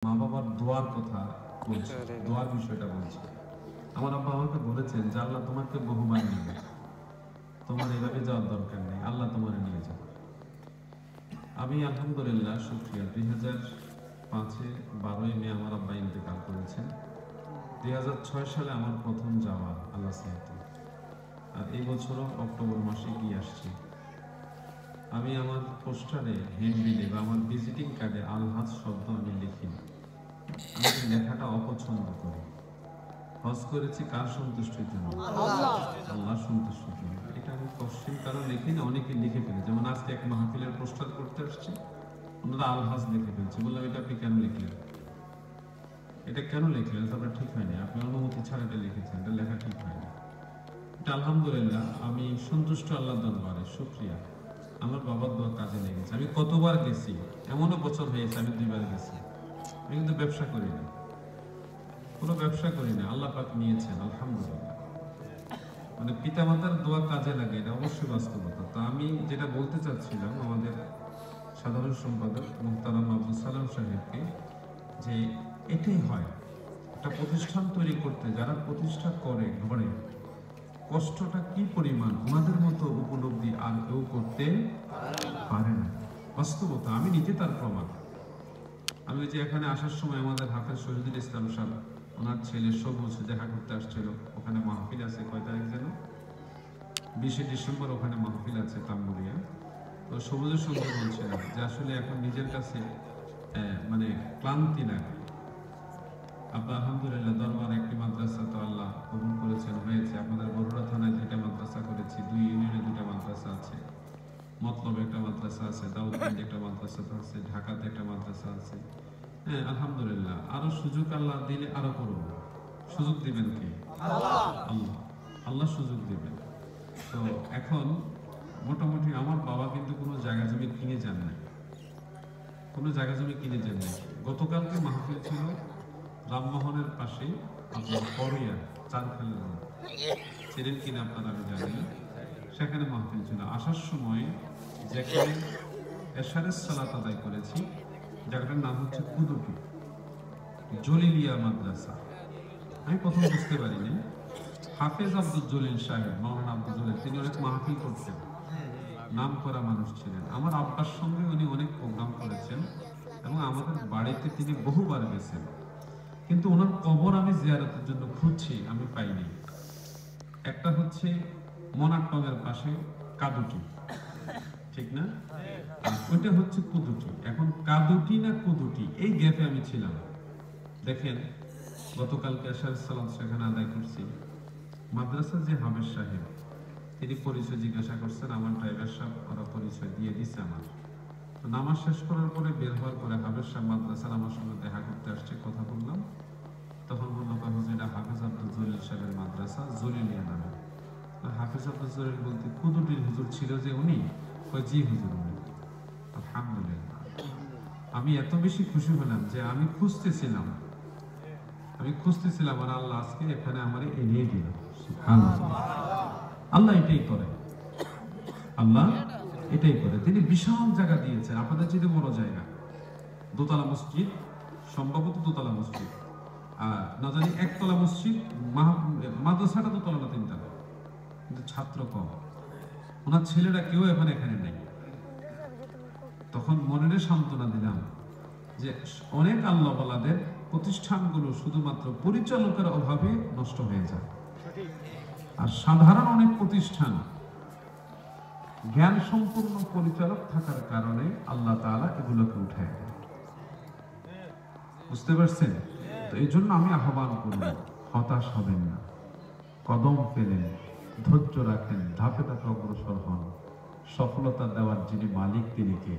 মা বাবার দোয়ার কথা বলছি, দোয়ার বিষয়টা বলছি। আমার আব্বা আমাকে বলেছেন যে আল্লাহ তোমাকে বহুবার নেবে, তোমার এভাবে যাওয়ার দরকার নেই, আল্লাহ তোমার নিয়ে যাবে। আমি আলহামদুলিল্লাহ শুকরিয়া, 2005-এ 12ই মে আমার আব্বা ইন্তেকাল করেছেন। 2006 সালে আমার প্রথম যাওয়া আল্লাহ সাহেব, আর এই বছরও অক্টোবর মাসে গিয়ে আসছি। আমি আমার পোস্টারে, হ্যান্ডবিলে বা আমার ভিজিটিং কার্ডে আলহাজ শব্দ আমি লিখিনি। আমি লেখাটা অপছন্দ করি। হজ করেছি কার সন্তুষ্টির জন্য? আল্লাহ সন্তুষ্টির জন্য। এটা আমি কোশ্চেন কারণ লিখি না, অনেকে লিখে ফেলে। যেমন আজকে এক মাহফিলের পোস্টার করতে আসছি, ওনারা আলহাজ লিখে ফেলছে। বললাম এটা আপনি কেন লিখলেন? এটা কেন লিখলেন? তারপরে ঠিক হয়নি, আপনি অনুমতি ছাড়া এটা লিখেছেন, এটা লেখা ঠিক হয়নি। এটা আলহামদুলিল্লাহ আমি সন্তুষ্ট আল্লাহর দরবারে শুকরিয়া, আমার বাবার দোয়া কাজে লেগেছে। আমি কতবার গেছি, এমনও বছর হয়েছে আমি 2বার গেছি। আমি কিন্তু ব্যবসা করি না, কোনো ব্যবসা করি না, আল্লাহ পাক নিয়েছেন আলহামদুলিল্লাহ। মানে পিতা মাতার দোয়া কাজে লাগে, এটা অবশ্যই বাস্তবতা। তো আমি যেটা বলতে চাচ্ছিলাম আমাদের সাধারণ সম্পাদক মুহতারাম আব্দুল সালাম সাহেবকে, যে এটাই হয় একটা প্রতিষ্ঠান তৈরি করতে, যারা প্রতিষ্ঠা করে ঘরে, কষ্টটা কি পরিমাণ ওনাদের মতো উপলব্ধি আর কেউ করতে পারে না। বাস্তবতা, আমি নিজে তার প্রমাণ। আমি যে এখানে আসার সময় আমাদের হাফেজ শহীদুল ইসলাম সাহেব, ওনার ছেলে সবুজ দেখা করতে আসছিল। ওখানে মাহফিল আছে, কয় তারিখ যেন? 20শে ডিসেম্বর ওখানে মাহফিল আছে তাম্বুরিয়া। তো সবুজের সঙ্গে বলছিলাম যে আসলে এখন নিজের কাছে মানে ক্লান্তি লাগে। আপনার আলহামদুলিল্লাহ দরবার একটি মাদ্রাসা তো আল্লাহ কবুল করেছেন, হয়েছে। আপনাদের বরুড়া থানায় 2টা মাদ্রাসা করেছি, 2 ইউনিয়নে 2টা মাদ্রাসা আছে, মতলবে একটা মাদ্রাসা আছে, দাউদগঞ্জে একটা মাদ্রাসা আছে, ঢাকাতে একটা মাদ্রাসা আছে। হ্যাঁ আলহামদুলিল্লাহ, আরো সুযোগ আল্লাহ দিলে আরো করব। সুযোগ দিবেন কে? আল্লাহ। আল্লাহ সুযোগ দিবেন। তো এখন মোটামুটি আমার বাবা কিন্তু কোনো জায়গা জমি কিনে যান নাই, কোনো জায়গা জমি কিনে যান নাই। গতকালকে মাহফিল ছিল রামমোহনের পাশে, আপনার পরিয়া চারখালের রোড, ছিলেন কিনা আপনারা আমি জানি না। সেখানে মাহফিল ছিল। আসার সময় যেখানে এশারের সালাত আদায় করেছি, জায়গাটার নাম হচ্ছে কুদুটি জলিলিয়া মাদ্রাসা। আমি প্রথম বুঝতে পারিনি, হাফেজ আব্দুল জলিল সাহেব, মাওলানা আব্দুল জলিল, তিনি অনেক মাহফিল করতেন, নাম করা মানুষ ছিলেন। আমার আব্বার সঙ্গে উনি অনেক প্রোগ্রাম করেছেন এবং আমাদের বাড়িতে তিনি বহুবার গেছেন। কিন্তু ওনার কবর আমি জিয়ারতের জন্য খুঁজছি, আমি পাইনি। একটা হচ্ছে মনাট্টমের পাশে কাদুটি, ঠিক না? ওইটা হচ্ছে কুদুটি। এখন কাদুটি না কুদুটি, এই গ্যাপে আমি ছিলাম। দেখেন গতকালকে আশার সালাম সেখানে আদায় করছি। মাদ্রাসার যে হাফেজ সাহেব, তিনি পরিচয় জিজ্ঞাসা করছেন, আমার ড্রাইভার সাহেব ওরা পরিচয় দিয়ে দিচ্ছে আমার। তো নামাজ শেষ করার পরে বের হওয়ার পরে হাফেজ সাহেব মাদ্রাসার আমার সঙ্গে দেখা করতে আসছে, কথা বললাম। তখন বললো হুজুর এটা হাফেজ আব্দুল জলিল সাহেবের মাদ্রাসা, জলিলিয়া নামে। হাফেজ আব্দুল জলিল বলতে কুদুটির হুজুর ছিল যে উনি? জি হুজুর উনি। আলহামদুলিল্লাহ, আমি এত বেশি খুশি হলাম যে আমি খুঁজতেছিলাম আর আল্লাহ আজকে এখানে আমারে এনে দিল। আল্লাহ এটাই করে, আল্লাহ এটাই করে। তিনি বিশাল জায়গা দিয়েছেন, আপনাদের চেয়ে বড় জায়গা, দোতলা মসজিদ, সম্ভবত দোতলা মসজিদ, আর না জানি একতলা মসজিদ। মাদ্রাসাটা দোতলা না 3তলা, কিন্তু ছাত্র কম। ওনার ছেলেরা কেউ এখন এখানে নেই। তখন মনের সান্ত্বনা দিলাম যে অনেক আল্লাহওয়ালাদের প্রতিষ্ঠানগুলো শুধুমাত্র পরিচালকের অভাবে নষ্ট হয়ে যায়, আর সাধারণ অনেক প্রতিষ্ঠান জ্ঞান সম্পূর্ণ পরিচালক থাকার কারণে আল্লাহ তাআলা এগুলোকে উঠায় দেয়। বুঝতে পারছেন? তো এই জন্য আমি আহ্বান করব, হতাশ হবেন না, কদম ফেলেন, ধৈর্য রাখেন, ধাপে ধাপে অগ্রসর হন। সফলতা দেওয়ার যিনি মালিক তিনি কে?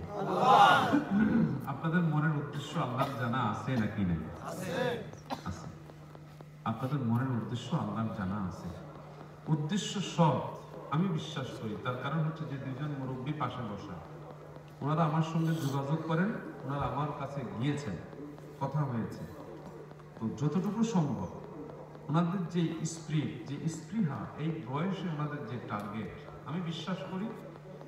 আপনাদের মনের উদ্দেশ্য আল্লাহর জানা আছে নাকি নেই? আছে। আপনাদের মনের উদ্দেশ্য আল্লাহর জানা আছে। উদ্দেশ্য সব আমি বিশ্বাস করি। তার কারণ হচ্ছে যে 2জন মুরব্বী পাশে বসা, ওনারা আমার সঙ্গে যোগাযোগ করেন, ওনারা আমার কাছে গিয়েছেন, কথা হয়েছে। তো যতটুকু সম্ভব ওনাদের যে স্পিরিট, যে স্পৃহা, এই বয়সে ওনাদের যে টার্গেট, আমি বিশ্বাস করি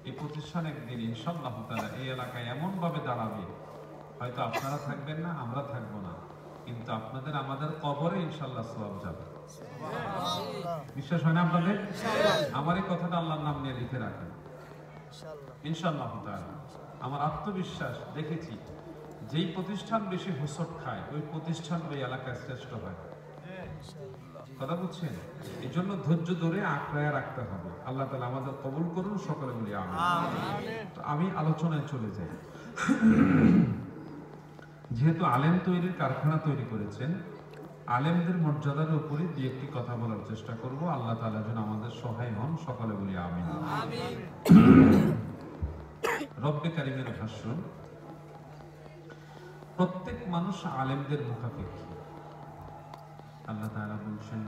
এই প্রতিষ্ঠান একদিন ইনশাআল্লাহ তাআলা এই এলাকায় এমন ভাবে দাঁড়াবে, হয়তো আপনারা থাকবেন না, আমরা থাকবো না, কিন্তু আপনাদের আমাদের কবরে ইনশাআল্লাহ সওয়াব যাবে। বিশ্বাস হয় না আপনাদের? আমার এই কথাটা আল্লাহর নাম নিয়ে লিখে রাখেন ইনশাআল্লাহ তাআলা। আমার আত্মবিশ্বাস, দেখেছি যেই প্রতিষ্ঠান বেশি হুসট খায় ওই প্রতিষ্ঠান ওই এলাকায় শ্রেষ্ঠ হয়। কথা বুঝছেন? এই জন্য ধৈর্য ধরে আঁকড়ায় রাখতে হবে। আল্লাহ তাআলা আমাদের কবুল করুন, সকলে বলি আমিন। আমি আলোচনায় চলে যাই। যেহেতু আলেম তৈরির কারখানা তৈরি করেছেন, আলেমদের মর্যাদার উপরে দিয়ে একটি কথা বলার চেষ্টা করব। আল্লাহ তাআলা যেন আমাদের সহায় হন, সকলে বলি আমিন। রব্বে কারিমের ভাষ্য, প্রত্যেক মানুষ আলেমদের মুখাপেক্ষী। আল্লাহ তাআলা বলছেন,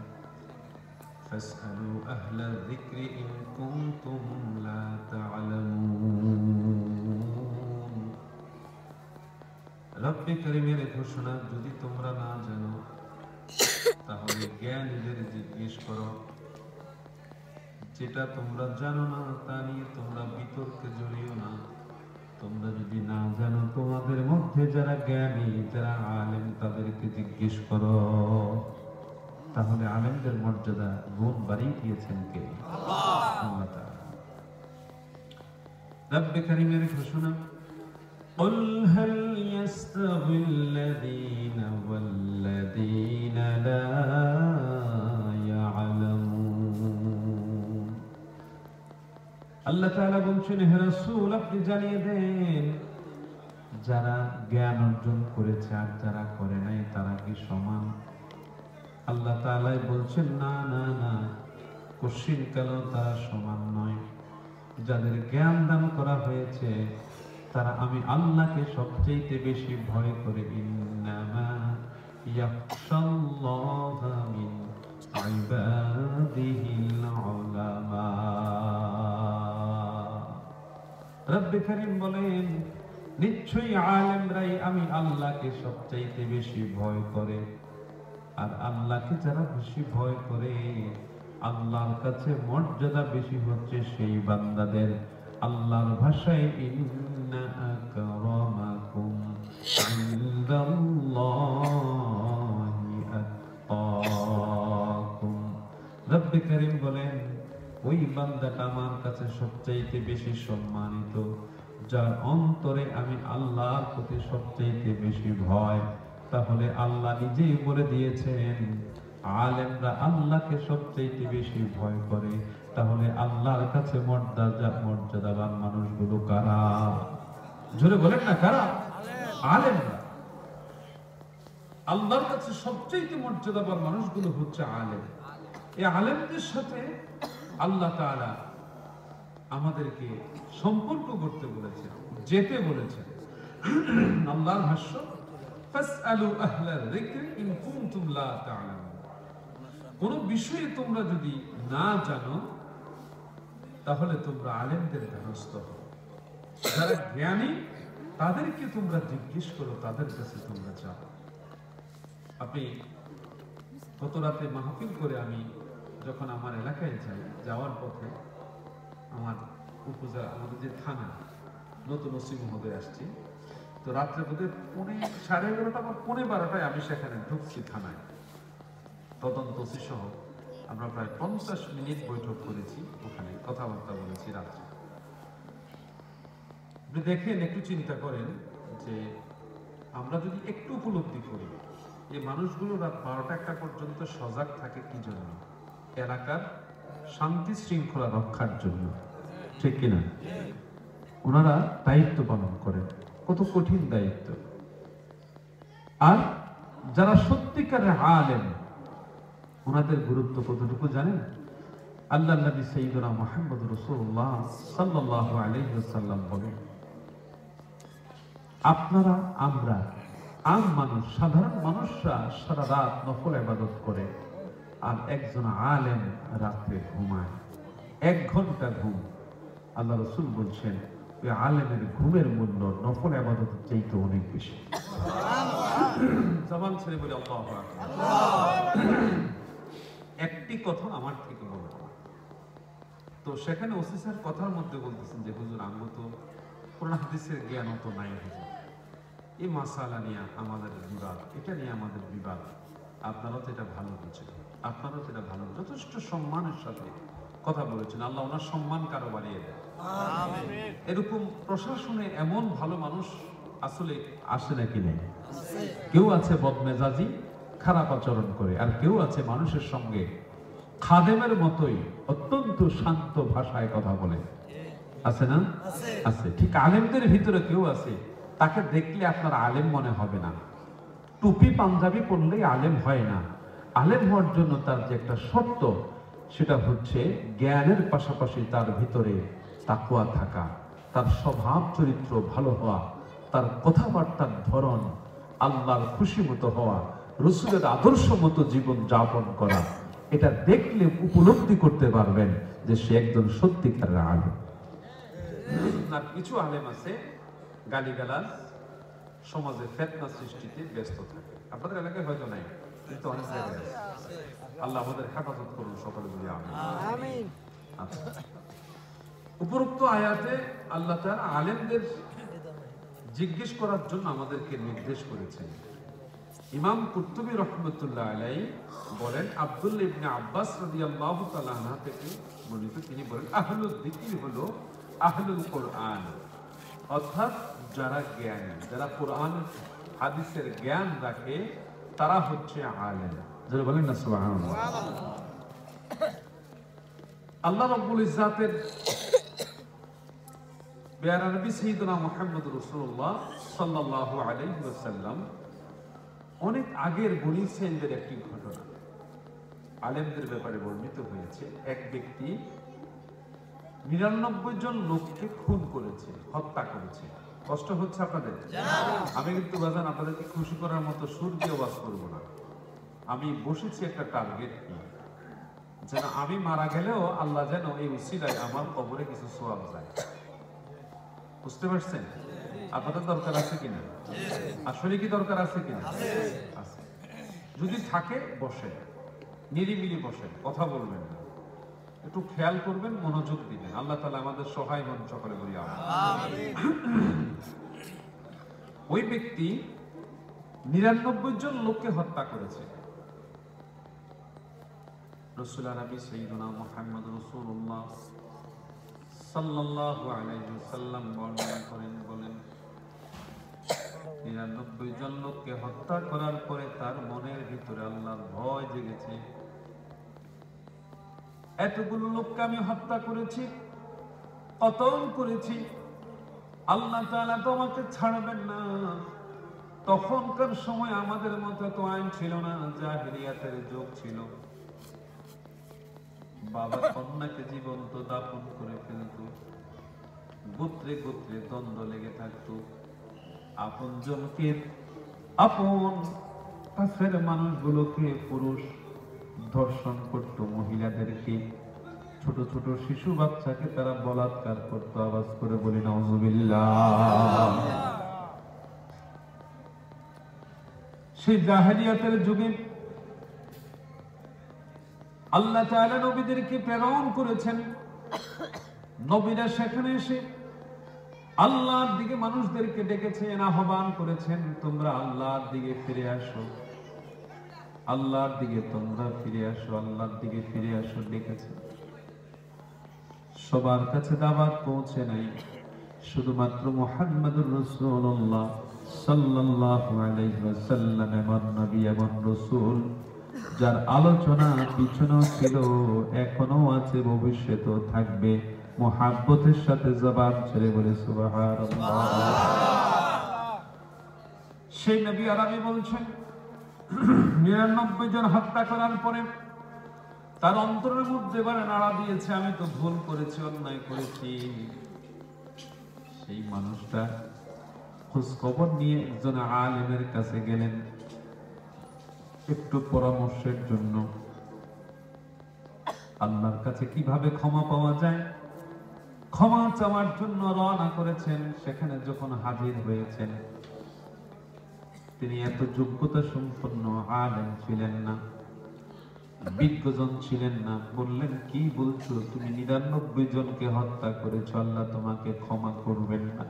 ফাসআলু আহলা যিকরি ইন কুনতুম লা তা'লামুন। রব্বে কারিমের ঘোষণা, যদি তোমরা না জানো তাহলে জ্ঞানীদের জিজ্ঞেস করো। যেটা তোমরা জানো না তা নিয়ে তোমরা বিতর্কে জড়িও না। তোমরা যদি না জানো, তোমাদের মধ্যে যারা জ্ঞানী, যারা আলেম, তাদেরকে জিজ্ঞেস করো। তাহলে আলেমদের মর্যাদা গুণ বাড়িয়ে দিয়েছেন কে? আল্লাহ তাআলা। রব্বে কারীমের ঘোষণা, قل هل يستوي الذين والذين لا يعلمون। আল্লাহ তাআলা বলছেন, হে রাসূল আপনি জানিয়ে দেন, যারা জ্ঞান অর্জন করেছে আর যারা করে নাই তারা কি সমান? আল্লাহ তাআলা বলছেন, না না না, কোশ্চিন কাল তারা সমান নয়। যাদের জ্ঞান দান করা হয়েছে তারা আমি আল্লাহকে সবচেয়ে বেশি ভয় করে। ইন্নামা ইয়াখশাল্লাহা মিন ইবাদিহিল উলামা। রব্বে কারীম বলেন, নিশ্চয়ই আলেমরাই আমি আল্লাহকে সবচেয়ে বেশি ভয় করে। আর আল্লাহকে যারা বেশি ভয় করে, আল্লাহর কাছে মর্যাদা বেশি হচ্ছে সেই বান্দাদের। আল্লাহর ভাষায়, ইন্না আকরামাকুম ইনদাল্লাহি আতকাকুম। রব্বে কারীম বলেন, ওই বান্দাটা আমার কাছে সবচেয়ে বেশি সম্মানিত, যার অন্তরে আমি আল্লাহর প্রতি সবচেয়ে বেশি ভয়। তাহলে আল্লাহ নিজেই বলে দিয়েছেন, আলেমরা আল্লাহকে সবচেয়ে বেশি ভয় করে। তাহলে আল্লাহর কাছে মর্যাদাবান মানুষগুলো কারা? জোরে বলেন না, কারা? আলেমরা। আল্লাহর কাছে সবচেয়ে মর্যাদাবান মানুষগুলো হচ্ছে আলেম। এই আলেমদের সাথে আল্লাহ তাআলা আমাদেরকে সম্পর্ক করতে বলেছেন, যেতে বলেছেন। আল্লাহর ভাষ্য, ফাসআলু আহলা যিকরি ইন কুনতুম লা তা'লামুন। কোন বিষয়ে তোমরা যদি না জানো তাহলে তোমরা আলেমদের দ্বারস্থ হও। যারা জ্ঞানী তাদেরকে তোমরা জিজ্ঞেস করো, তাদের কাছে তোমরা যাও। আপনি গত রাতে মাহফিল করে আমি যখন আমার এলাকায় যাই, যাওয়ার পথে আমার উপজেলা, আমাদের যে থানা, নতুন ওসি মহোদয় আসছি, তো রাত্রে বোধহয় 11:30 বা 12:30 আমি সেখানে ঢুকছি থানায়। তদন্ত ওসি সহ আমরা প্রায় 50 মিনিট বৈঠক করেছি, ওখানে কথাবার্তা বলেছি রাত্রে। আপনি দেখেন, একটু চিন্তা করেন যে আমরা যদি একটু উপলব্ধি করি, এই মানুষগুলো রাত 12টা-1টা পর্যন্ত সজাগ থাকে কি জন্য? এলাকার শান্তি শৃঙ্খলা রক্ষার জন্য, ঠিক কিনা? ওনারা দায়িত্ব পালন করেন, কত কঠিন দায়িত্ব। আর যারা সত্যিকারের আলেম, ওনাদের গুরুত্ব কতটুকু জানেন? আল্লাহর নবী সাইয়্যিদুনা মুহাম্মদ রাসূলুল্লাহ সাল্লাল্লাহু আলাইহি ওয়াসাল্লাম বলেন, আপনারা, আমরা, আম মানুষ, সাধারণ মানুষরা সারা রাত নফল ইবাদত করে, আর একজন আলেম রাতে ঘুমায় 1 ঘন্টা ঘুম। আল্লাহ রাসূল বলছেন, ওই আলেমের ঘুমের মূল্য নফল ইবাদতের চাইতে অনেক বেশি। জবান ছেড়ে বলি আল্লাহু আকবার। একটি কথা আমার থেকে বলবো, তো সেখানে ওসি স্যার কথার মধ্যে বলতেছেন যে হুজুর, আমরা তো কোরআন হাদিসের জ্ঞান তো নাই হুজুর, এই মাসালা নিয়ে আমাদের বিবাদ, এটা নিয়ে আমাদের বিবাদ। আপনারাও তো এটা ভালো বুঝেন, আপনারাও তো এটা ভালো, যথেষ্ট সম্মানের সাথে কথা বলেছেন। আল্লাহ ওনার সম্মান কারো বাড়িয়ে দেয়। এরকম প্রশাসনে এমন ভালো মানুষ আসলে আসে নাকি নেই? কেউ আছে বদমেজাজি, খারাপ আচরণ করে, আর কেউ আছে মানুষের সঙ্গে খাদেমের মতোই অত্যন্ত শান্ত ভাষায় কথা বলে। আছে না? আছে। ঠিক আলেমদের ভিতরে কেউ আছে, তাকে দেখলে আপনার আলেম মনে হবে না। টুপি পাঞ্জাবি পরলেই আলেম হয় না। আলেম হওয়ার জন্য তার যে একটা শর্ত, সেটা হচ্ছে জ্ঞানের পাশাপাশি তার ভিতরে তাকওয়া থাকা, তার স্বভাব চরিত্র ভালো হওয়া, তার কথাবার্তার ধরন আল্লাহর খুশি মতো হওয়া, রসুলের আদর্শ মতো জীবন যাপন করা। এটা দেখলে উপলব্ধি করতে পারবেন যে সে একজন সত্যিকারের আলেম। আর কিছু আলেম আছে গালিগালাজ, সমাজে ফিতনা সৃষ্টিতে ব্যস্ত থাকে। আপনাদের এলাকায় হয়তো নাই, কিন্তু অনেক জায়গায় আছে। আল্লাহ আমাদের হেফাজত করুন, সকলে বলি আমিন। আচ্ছা, উপরোক্ত আয়াতে আল্লাহ তাআলা আলেমদের জিজ্ঞেস করার জন্য আমাদেরকে নির্দেশ করেছেন। ইমাম কুরতুবী রাহমাতুল্লাহ আলাইহি বলেন, আব্দুল্লাহ ইবনে আব্বাস রাদিয়াল্লাহু তাআলা আনহু থেকে বর্ণিত, তিনি বলেন আহলুল যিকর হলো আহলুল কোরআন, অর্থাৎ যারা জ্ঞানী, যারা কোরআন হাদিসের জ্ঞান রাখে, তারা হচ্ছে আলেম। যারা বলেন না সুবহানাল্লাহ। আল্লাহ রাব্বুল ইজ্জাতের প্যারা নবী সাইয়্যিদুনা মুহাম্মদ রাসূলুল্লাহ সাল্লাল্লাহু আলাইহি ওয়াসাল্লাম অনেক আগের বনী ইসরাঈলদের একটি ঘটনা আলেমদের ব্যাপারে বর্ণিত হয়েছে। এক ব্যক্তি 99 জন লোককে খুন করেছে, হত্যা করেছে। কষ্ট হচ্ছে আপনাদের? আমি কিন্তু বাজান আপনাদেরকে খুশি করার মতো সুর দিয়ে ওয়াজ করব না। আমি বসেছি একটা টার্গেট নিয়ে, যেন আমি মারা গেলেও আল্লাহ যেন এই উসিলায় আমার কবরে কিছু সওয়াব যায়। বুঝতে পারছেন? আপনাদের দরকার আছে কিনা? আসলে কি দরকার আছে কিনা? আছে। যদি থাকে বসেন, নিরিবিলি বসেন, কথা বলবেন না, একটু খেয়াল করবেন, মনোযোগ দিবেন। আল্লাহ তাআলা আমাদের সহায় হন, সকলে বলি আমিন। ওই ব্যক্তি 99 জন লোককে হত্যা করেছে। রাসূল নবী সাইয়্যিদুনা মুহাম্মদ রাসূলুল্লাহ সাল্লাল্লাহু আলাইহি ওয়াসাল্লাম বর্ণনা করেন, বলেন 99 জন লোককে হত্যা করার পরে তার মনের ভিতরে আল্লাহর ভয় জেগেছে। এতগুলো লোককে আমি হত্যা করেছি, কতল করেছি, আল্লাহ তাআলা তো আমাকে ছাড়বেন না। তখনকার সময় আমাদের মতো তো আইন ছিল না, জাহেলিয়াতের যুগ ছিল। বাবা কন্যাকে জীবন্ত দাফন করে ফেলত, গোত্রে গোত্রে দ্বন্দ্ব লেগে থাকতো। আপন জনকে, আপন কাছের মানুষগুলোকে পুরুষ ধর্ষণ করত, মহিলাদেরকে, ছোট ছোট শিশু বাচ্চাকে তারা বলাৎকার করতো। আওয়াজ করে বলি নাউযুবিল্লাহ। সেই জাহেলিয়াতের যুগে আল্লাহ তাআলা নবীদেরকে প্রেরণ করেছেন। নবীরা সেখানে এসে আল্লাহর দিকে মানুষদেরকে ডেকেছেন, আহ্বান করেছেন, তোমরা আল্লাহর দিকে ফিরে আসো, আল্লাহর দিকে তোমরা ফিরে আসো, আল্লাহর দিকে ফিরে আসো ডেকেছে। সবার কাছে দাওয়াত পৌঁছে নাই, শুধুমাত্র মুহাম্মদুর রাসূলুল্লাহ সাল্লাল্লাহু আলাইহি ওয়াসাল্লাম এমন নবী এবং রাসূল, যার আলোচনা পিছনেও ছিল, এখনো আছে, ভবিষ্যতেও থাকবে। মুহাব্বতের সাথে জবান ছেড়ে বলে সুবহানাল্লাহ। সেই নবী আরবি বলছেন 99 জন হত্যা করার পরে তার অন্তরের মধ্যে এবারে নাড়া দিয়েছে, আমি তো ভুল করেছি, অন্যায় করেছি। সেই মানুষটা খোঁজ খবর নিয়ে একজন আলেমের কাছে গেলেন একটু পরামর্শের জন্য। আল্লাহর কাছে কিভাবে ক্ষমা পাওয়া যায়, ক্ষমা চাওয়ার জন্য রওনা করেছেন। সেখানে যখন হাজির হয়েছেন, তিনি এত যোগ্যতা সম্পন্ন আলেম ছিলেন না, বিজ্ঞজন ছিলেন না। বললেন, কি বলছো তুমি? 99 জনকে হত্যা করেছো, আল্লাহ তোমাকে ক্ষমা করবেন না?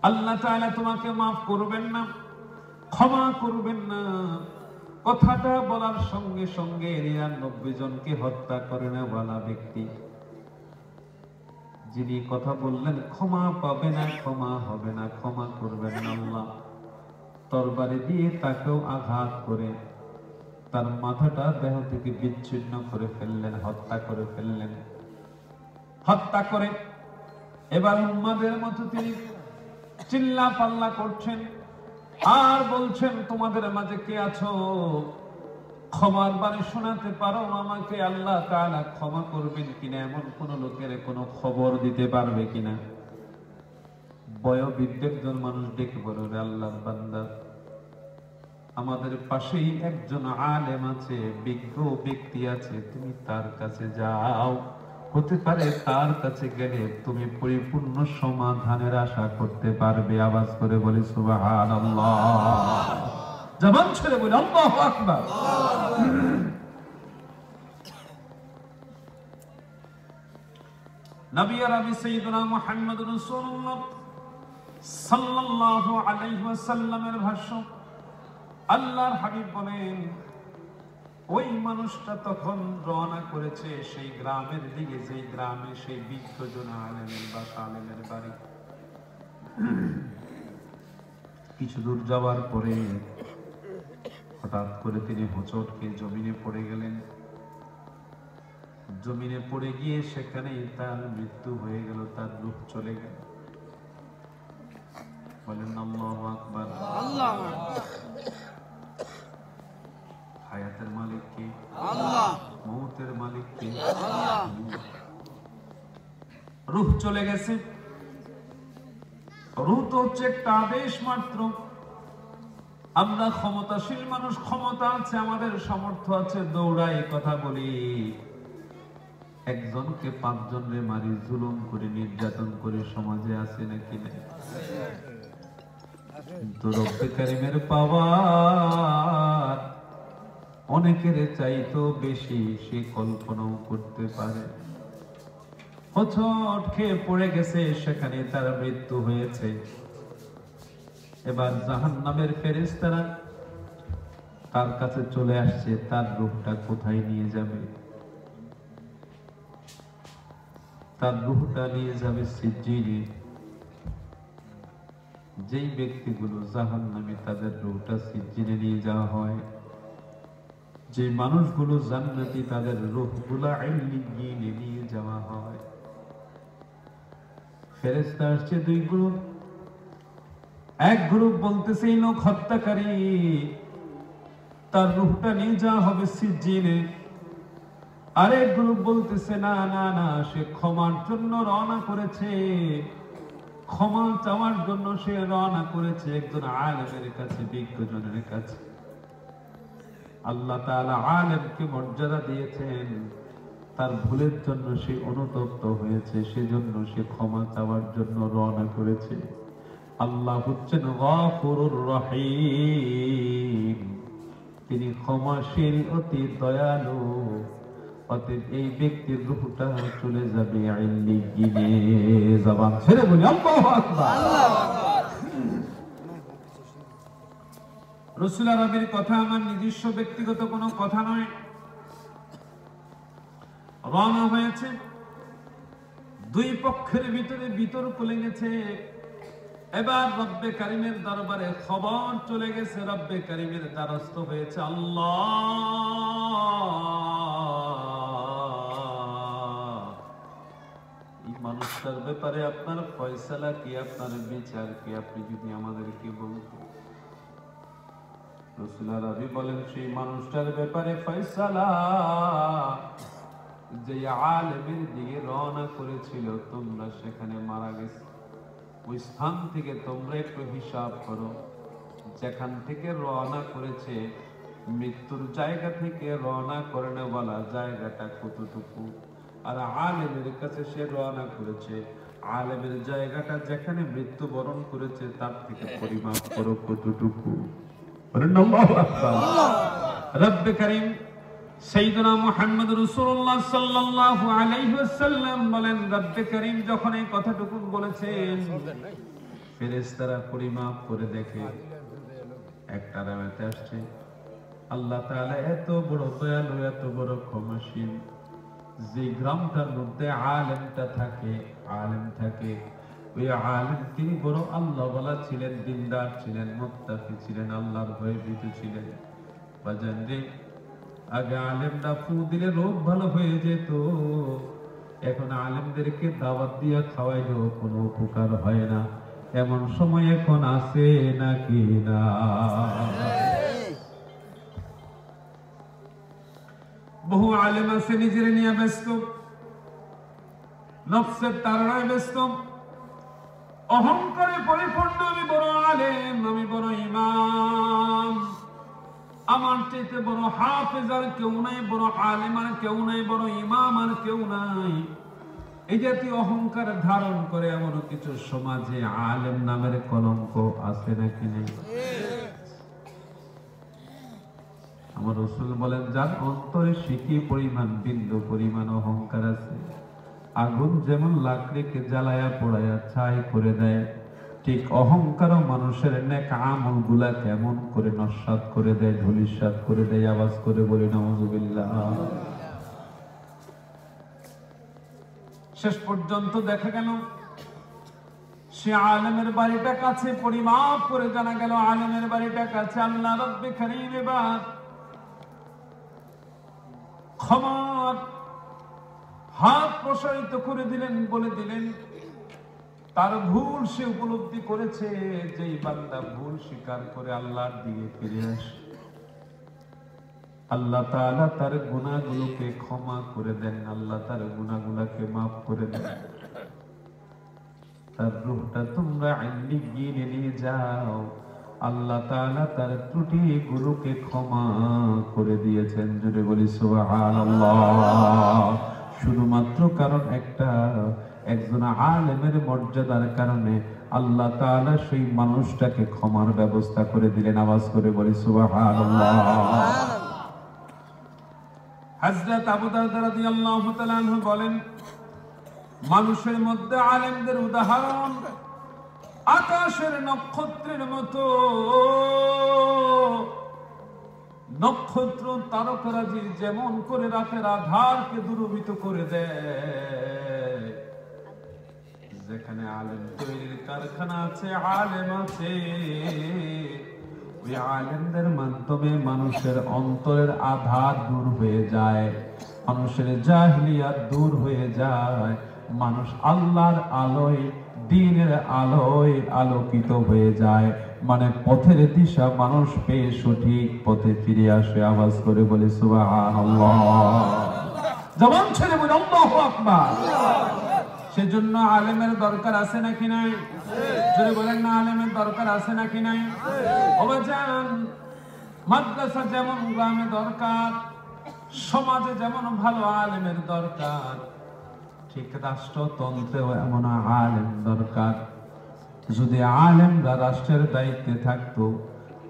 আল্লাহ তাআলা তোমাকে মাফ করবেন না, ক্ষমা করবেন না। কথাটা বলার সঙ্গে সঙ্গে 99 জনকে হত্যা করে নেওয়ালা ব্যক্তি যিনি কথা বললেন ক্ষমা পাবে না, ক্ষমা হবে না, ক্ষমা করবেন না আল্লাহ, তরবারি দিয়ে তাকেও আঘাত করে তার মাথাটা দেহ থেকে বিচ্ছিন্ন করে ফেললেন, হত্যা করে ফেললেন। হত্যা করে এবার উম্মাদের মতো তিনি চিল্লা পাল্লা করছেন আর বলছেন, তোমাদের মাঝে কে আছো ক্ষমার বাণী শোনাতে পারো আমাকে? আল্লাহ তাআলা ক্ষমা করবেন কিনা এমন কোন লোকের কোন খবর দিতে পারবে কিনা? বয়োবৃদ্ধ একজন মানুষ ডেকে বলে, আল্লাহর বান্দা, আমাদের পাশেই একজন আলেম আছে, বিজ্ঞ ব্যক্তি আছে, তুমি তার কাছে যাও, হতে পারে তার কাছে গেলে তুমি পরিপূর্ণ সমাধানের আশা করতে পারবে। আওয়াজ করে বলি সুবহানাল্লাহ, জবান ছেড়ে বলি আল্লাহু আকবার। নবী আরবি সাইয়্যিদুনা মুহাম্মদ রাসূলুল্লাহ সাল্লাল্লাহু আলাইহি ওয়াসাল্লামের ভাষ্য, আল্লাহর হাবিব বলেন, ওই মানুষটা তখন রওনা করেছে সেই গ্রামের দিকে, যেই গ্রামে সেই বিজ্ঞজন আলেমের বাসা, আলেমের বাড়ি। কিছু দূর যাওয়ার পরে হঠাৎ করে তিনি হোঁচট খেয়ে জমিনে পড়ে গেলেন। জমিনে পড়ে গিয়ে সেখানেই তার মৃত্যু হয়ে গেল, তার রূহ চলে গেল। বলেন আল্লাহু আকবার। আল্লাহু আকবার। হায়াতের মালিক কে? আল্লাহ। মউতের মালিক কে? আল্লাহ। রূহ চলে গেছে। রূহ তো হচ্ছে একটা আদেশ মাত্র। আমরা ক্ষমতাশীল মানুষ, ক্ষমতা আছে, আমাদের সামর্থ্য আছে, দৌড়াই কথা বলি, একজনকে 5 জনরে মারি, জুলুম করে, নির্যাতন করে সমাজে আছে নাকি না? কিন্তু রব্বে কারীমের পাওয়ার অনেকের চাইতো বেশি, সে কল্পনাও করতে পারে। হোঁচট খেয়ে পড়ে গেছে, সেখানে তার মৃত্যু হয়েছে। এবার জাহান্নামের ফেরেশতারা তার কাছে চলে আসছে, তার রূহটা কোথায় নিয়ে যাবে? তার রূহটা নিয়ে যাবে সিজ্জিনে। যেই ব্যক্তিগুলো জাহান্নামে, তাদের রূহটা সিজ্জিনে নিয়ে যাওয়া হয়। যে মানুষগুলো জান্নাতি, তাদের রূহগুলো ইল্লিয়িনে নিয়ে যাওয়া হয়। ফেরেশতা আসছে 2 গ্রুপ। এক গ্রুপ বলতেছে এই লোক হত্যাকারী, তার রূহটা নিয়ে যাওয়া হবে সিজ্জিনে। আরেক গ্রুপ বলতেছে না না না, সে ক্ষমার জন্য রওনা করেছে, ক্ষমা চাওয়ার জন্য সে রওনা করেছে একজন আলেমের কাছে, বিজ্ঞজনের কাছে। আল্লাহ তাআলা আলেমকে মর্যাদা দিয়েছেন, তার ভুলের জন্য সে অনুতপ্ত হয়েছে, সেজন্য সে ক্ষমা চাওয়ার জন্য রওনা করেছে। আল্লাহ হচ্ছেন গফুরুর রহিম, তিনি ক্ষমাশীল, অতি দয়ালু। অতএব এই ব্যক্তির রূহটা চলে যাবে ইল্লিয়িনে। জবান ছেড়ে বলি আল্লাহু আকবার। আল্লাহু আকবার। রাসূল আরবির কথা আমার নিজস্ব ব্যক্তিগত কোনো কথা নয়। রওনা হয়েছে, 2 পক্ষের ভিতরে বিতর্ক লেগেছে। এবার রব্বে কারীমের দরবারে খবর চলে গেছে, রব্বে কারীমের দ্বারস্থ হয়েছে আল্লাহ, এই মানুষটার ব্যাপারে আপনার ফয়সালা কি, আপনার বিচার কি, আপনি যদি আমাদেরকে বলতেন। রাসূল আরবি বলেন, সেই মানুষটার ব্যাপারে ফয়সালা, যে আলেমের দিকে রওনা করেছিল, তোমরা সেখানে মারা গেছে। ওই স্থান থেকে তোমরা একটু হিসাব করো, যেখান থেকে রওনা করেছে, মৃত্যুর জায়গা থেকে রওনা করে বলা জায়গাটা কতটুকু, আর আলেমের কাছে সে রওনা করেছে, আলেমের জায়গাটা যেখানে মৃত্যুবরণ করেছে তার থেকে পরিমাপ করো কতটুকু। আল্লাহু আকবার। রব্বে কারীম সাইয়্যিদুনা মুহাম্মদ রাসূলুল্লাহ সাল্লাল্লাহু আলাইহি ওয়াসাল্লাম বলেন, রব্বে কারীম যখন এই কথাটুকু বলেছেন, ফেরেশতারা পরিমাপ করে দেখে একটা রাতে আসছে আল্লাহ তাআলা এত বড় দয়ালু, এত বড় ক্ষমাশীল, যে গ্রামটার মধ্যে আলেমটা থাকে, আলেম থাকে, ওই আলেম তিনি বড় আল্লাহওয়ালা ছিলেন, দিনদার ছিলেন, মুত্তাকি ছিলেন, আল্লাহর ভয়ে ভীত ছিলেন। বাজান রে, আগে আলেমরা ফু দিলে রোগ ভালো হয়ে যেত, এখন আলেমদেরকে দাওয়াত দিয়ে খাওয়াইলেও কোনো উপকার হয় না। এমন সময় এখন আছে নাকি না? বহু আলেম আছে নিজের নিয়ে ব্যস্ত, নফসের তাড়নায় ব্যস্ত, অহংকারে পরিপূর্ণ। আমি বড় আলেম, আমি বড় ইমাম, আমার চাইতে বড় হাফেজ আর কেউ নাই, বড় আলেম আর কেউ নাই, বড় ইমাম আর কেউ নাই। এই জাতীয় অহংকার ধারণ করে এমন কিছু সমাজে আলেম নামের কলঙ্ক আছে নাকি নেই? আমার রাসূল বলেন, যার অন্তরে সিকি পরিমাণ, বিন্দু পরিমাণ অহংকার আছে, আগুন যেমন লাকড়িকে জ্বালায়া পোড়ায়া ছাই করে দেয়, ঠিক অহংকারও মানুষের নেক আমল গুলা কেমন করে নস্যাৎ করে দেয়, ধূলিসাৎ করে দেয়। আওয়াজ করে বলি নাউযুবিল্লাহ। শেষ পর্যন্ত দেখা গেল সে আলেমের বাড়িটা কাছে, পরিমাপ করে জানা গেল আলেমের বাড়িটা কাছে। আল্লাহ রব্বে কারীম এবার ক্ষমার হাত প্রসারিত করে দিলেন, বলে দিলেন তার ভুল সে উপলব্ধি করেছে। যেই বান্দা ভুল স্বীকার করে আল্লাহর দিকে ফিরে আসে, আল্লাহ তাআলা তার গুনাহগুলোকে ক্ষমা করে দেন, আল্লাহ তার গুনাহগুলোকে মাফ করে দেন। তার রূহটা তোমরা ইল্লিয়িনে নিয়ে যাও, আল্লাহ তাআলা তার ত্রুটিগুলোকে ক্ষমা করে দিয়েছেন। জোরে বলি সুবহানাল্লাহ। শুধুমাত্র কারণ একটা, একজন আলেমের মর্যাদার কারণে আল্লাহ তাআলা সেই মানুষটাকে ক্ষমার ব্যবস্থা করে দিলেন। আওয়াজ করে বলি সুবহানাল্লাহ। হযরত আবু দারদা রাদিয়াল্লাহু তাআলা আনহু বলেন, মানুষের মধ্যে আলেমদের উদাহরণ আকাশের নক্ষত্রের মতো। নক্ষত্র তারকারাজি যেমন করে রাতের আধারকে দূরীভূত করে দেয়, যেখানে আলেম তৈরির কারখানা আছে, আলেম আছে, ওই আলেমদের মাধ্যমে মানুষের অন্তরের আধার দূর হয়ে যায়, মানুষের জাহিলিয়াত দূর হয়ে যায়, মানুষ আল্লাহর আলোয়, দ্বীনের আলোয় আলোকিত হয়ে যায়, মানে পথের দিশা মানুষ পেয়ে সঠিক পথে ফিরে আসে। আওয়াজ করে বলে সুবহানাল্লাহ। জবান ছেড়ে বলে আল্লাহু আকবার। সেজন্য আলেমের দরকার আছে নাকি নাই? জোরে বলেন না, আলেমের দরকার আছে নাকি নাই? ওবাজান, মাদ্রাসা যেমন গ্রামে দরকার, সমাজে যেমন ভালো আলেমের দরকার, ঠিক রাষ্ট্রতন্ত্রেও এমন আলেম দরকার। যদি আলেমরা রাষ্ট্রের দায়িত্বে থাকতো,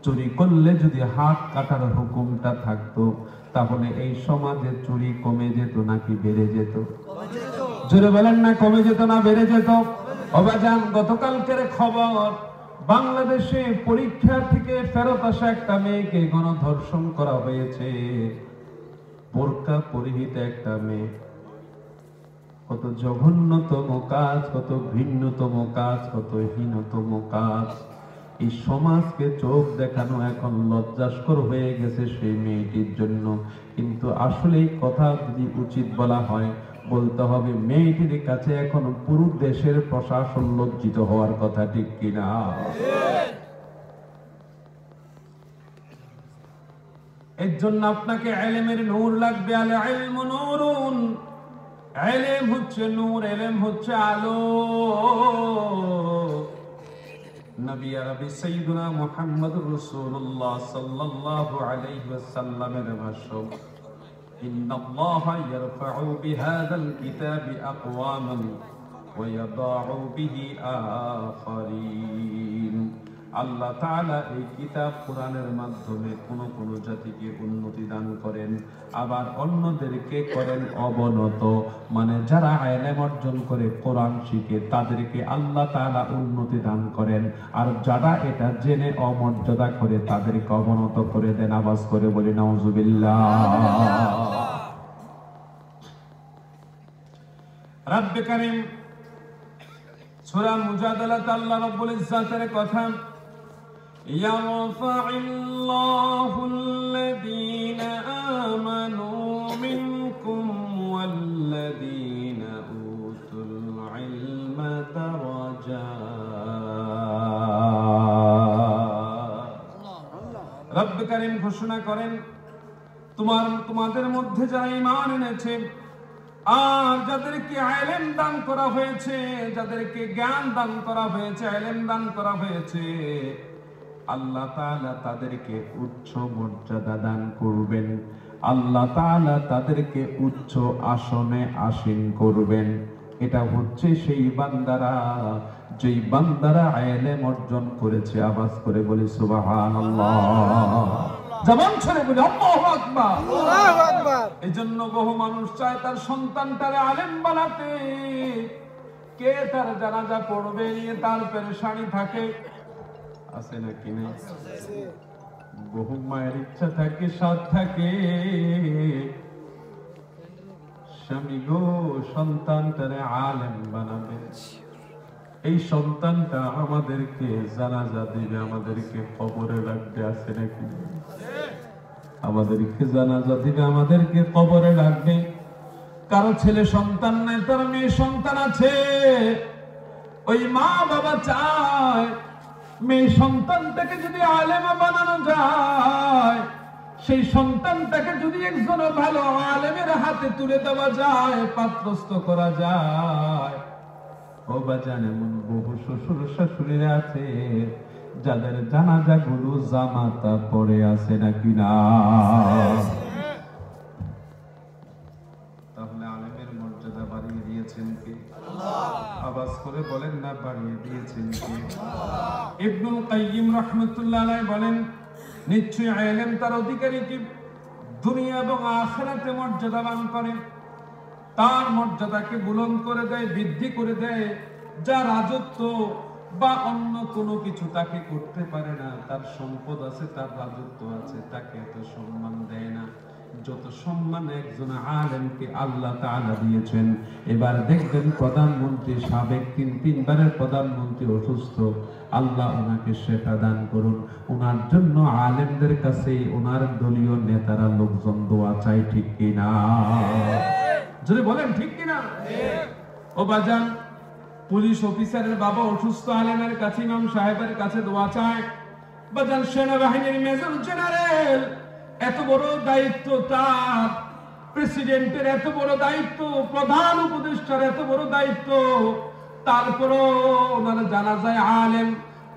চুরি করলে যদি হাত কাটার হুকুমটা থাকতো, তাহলে এই সমাজে চুরি কমে যেত নাকি বেড়ে যেত? জোরে বলেন না, কমে যেত না বেড়ে যেত? অবাজান, গতকালকের খবর, বাংলাদেশে পরীক্ষা থেকে ফেরত আসা একটা মেয়েকে গণধর্ষণ করা হয়েছে। বোরকা পরিহিত একটা মেয়ে। কত জঘন্যতম কাজ, কত ভিন্নতম কাজ, কত হীনতম কাজ। এই সমাজকে চোখ দেখানো এখন লজ্জাস্কর হয়ে গেছে সেই মেয়েটির জন্য। কিন্তু আসলে এই কথা যদি উচিত বলা হয়, বলতে হবে মেয়েটির কাছে এখন পুরো দেশের প্রশাসন লজ্জিত হওয়ার কথা, ঠিক কিনা? এর জন্য আপনাকে ইলমের নূর লাগবে। আল ইলমু নূরুন, ইলম হচ্ছে নূর, ইলম হচ্ছে আলো। নবী আরবি সাইয়্যিদুনা মুহাম্মদুর রাসূলুল্লাহ সাল্লাল্লাহু আলাইহি ওয়াসাল্লামের ভাষ্য, ইন্নাল্লাহা ইয়ারফাউ বিহাযাল কিতাবি আকওয়ামান ওয়া ইয়াদাউ বিহি আখারিন। আল্লাহ তাআলা এই কিতাব কোরআনের মাধ্যমে কোন কোন জাতিকে উন্নতি দান করেন, আবার অন্যদেরকে করেন অবনত। মানে যারা ইলম অর্জন করে কোরআন শিখে তাদেরকে আল্লাহ তাআলা উন্নতি দান করেন, আর যারা এটা জেনে অমর্যাদা করে তাদেরকে অবনত করে দেন। আওয়াজ করে বলি নাউজুবিল্লাহ। রব্বে কারীম সূরা মুজাদালাতে আল্লাহ রাব্বুল ইজ্জাতের কথা, ইয়ারফা'িল্লাহুল্লাযীনা আমানু মিনকুম ওয়াল্লাযীনা উতুল ইলমা দারাজাত। রব্বে কারীম ঘোষণা করেন, তোমাদের মধ্যে যারা ঈমান এনেছে আর যাদেরকে ইলম দান করা হয়েছে, যাদেরকে জ্ঞান দান করা হয়েছে, ইলম দান করা হয়েছে, আল্লাহ তাআলা তাদেরকে উচ্চ মর্যাদা দান করবেন। আল্লাহ তাআলা তাদেরকে উচ্চ আসনে আসীন করবেন। এটা হচ্ছে সেই বান্দারা, যেই বান্দারা ইলম অর্জন করেছে। আওয়াজ করে বলি সুবহানাল্লাহ। জবান ছেড়ে বলি আল্লাহু আকবার, আল্লাহু আকবার। এজন্য বহু মানুষ চায় তার সন্তানটারে আলেম বানাতে, কে তার জানাজা পড়বে নিয়ে তার পেরেশানি থাকে, আছে নাকি না? বহু মায়ের ইচ্ছা থাকে, সাথ থাকে, স্বামী গো সন্তানটারে আলেম বানাবে, এই সন্তানটা আমাদেরকে জানাজা দিবে, আমাদেরকে কবরে রাখবে, আছে নাকি? আমাদেরকে জানাজা দিবে, আমাদেরকে কবরে রাখবে। কারো ছেলে সন্তান নাই, তার মেয়ে সন্তান আছে, ওই মা বাবা চায় মেয়ে সন্তানটাকে যদি আলেমা বানানো যায়, সেই সন্তানটাকে যদি একজন ভালো আলেমের হাতে তুলে দেওয়া যায়, পাত্রস্থ করা যায়। ও বাজান, এমন বহু শ্বশুর শাশুড়িরা আছে যাদের জানাজা গুলো জামাতা পড়ে আছে নাকি না? তাহলে আলেমের মর্যাদা বাড়িয়ে দিয়েছেন কে? আল্লাহ। আওয়াজ করে বলেন না, বাড়িয়ে দিয়েছেন কে? ইবনুল কাইয়িম রাহমাতুল্লাহ আলাইহি বলেন, নিশ্চয়ই ইলম তার অধিকারীকে দুনিয়া এবং আখিরাতে মর্যাদাবান করে, তার মর্যাদাকে বুলন্দ করে দেয়, বৃদ্ধি করে দেয়। যা রাজত্ব বা অন্য কোনো কিছু তাকে করতে পারে না, তার সম্পদ আছে, তার রাজত্ব আছে, তাকে এত সম্মান দেয় না যত সম্মান একজন আলেমকে আল্লাহ তাআলা দিয়েছেন। এবার দেখবেন প্রধানমন্ত্রী, সাবেক তিনবারের প্রধানমন্ত্রী অসুস্থ, আল্লাহ ওনাকে শেফা দান করুন। ওনার জন্য আলেমদের কাছে ওনার দলীয় নেতারা লোকজন দোয়া চাই, ঠিক কিনা? যদি বলেন ঠিক কিনা? ও বাজান, পুলিশ অফিসারের বাবা অসুস্থ, আলেমের কাছে, ইমাম সাহেবের কাছে দোয়া চায়। বাজান, সেনাবাহিনীর মেজর জেনারেল, এত বড় দায়িত্ব তার, প্রেসিডেন্টের এত বড় দায়িত্ব, প্রধান উপদেষ্টার এত বড় দায়িত্ব, তারপরও ওনার জানাজায় আলেম,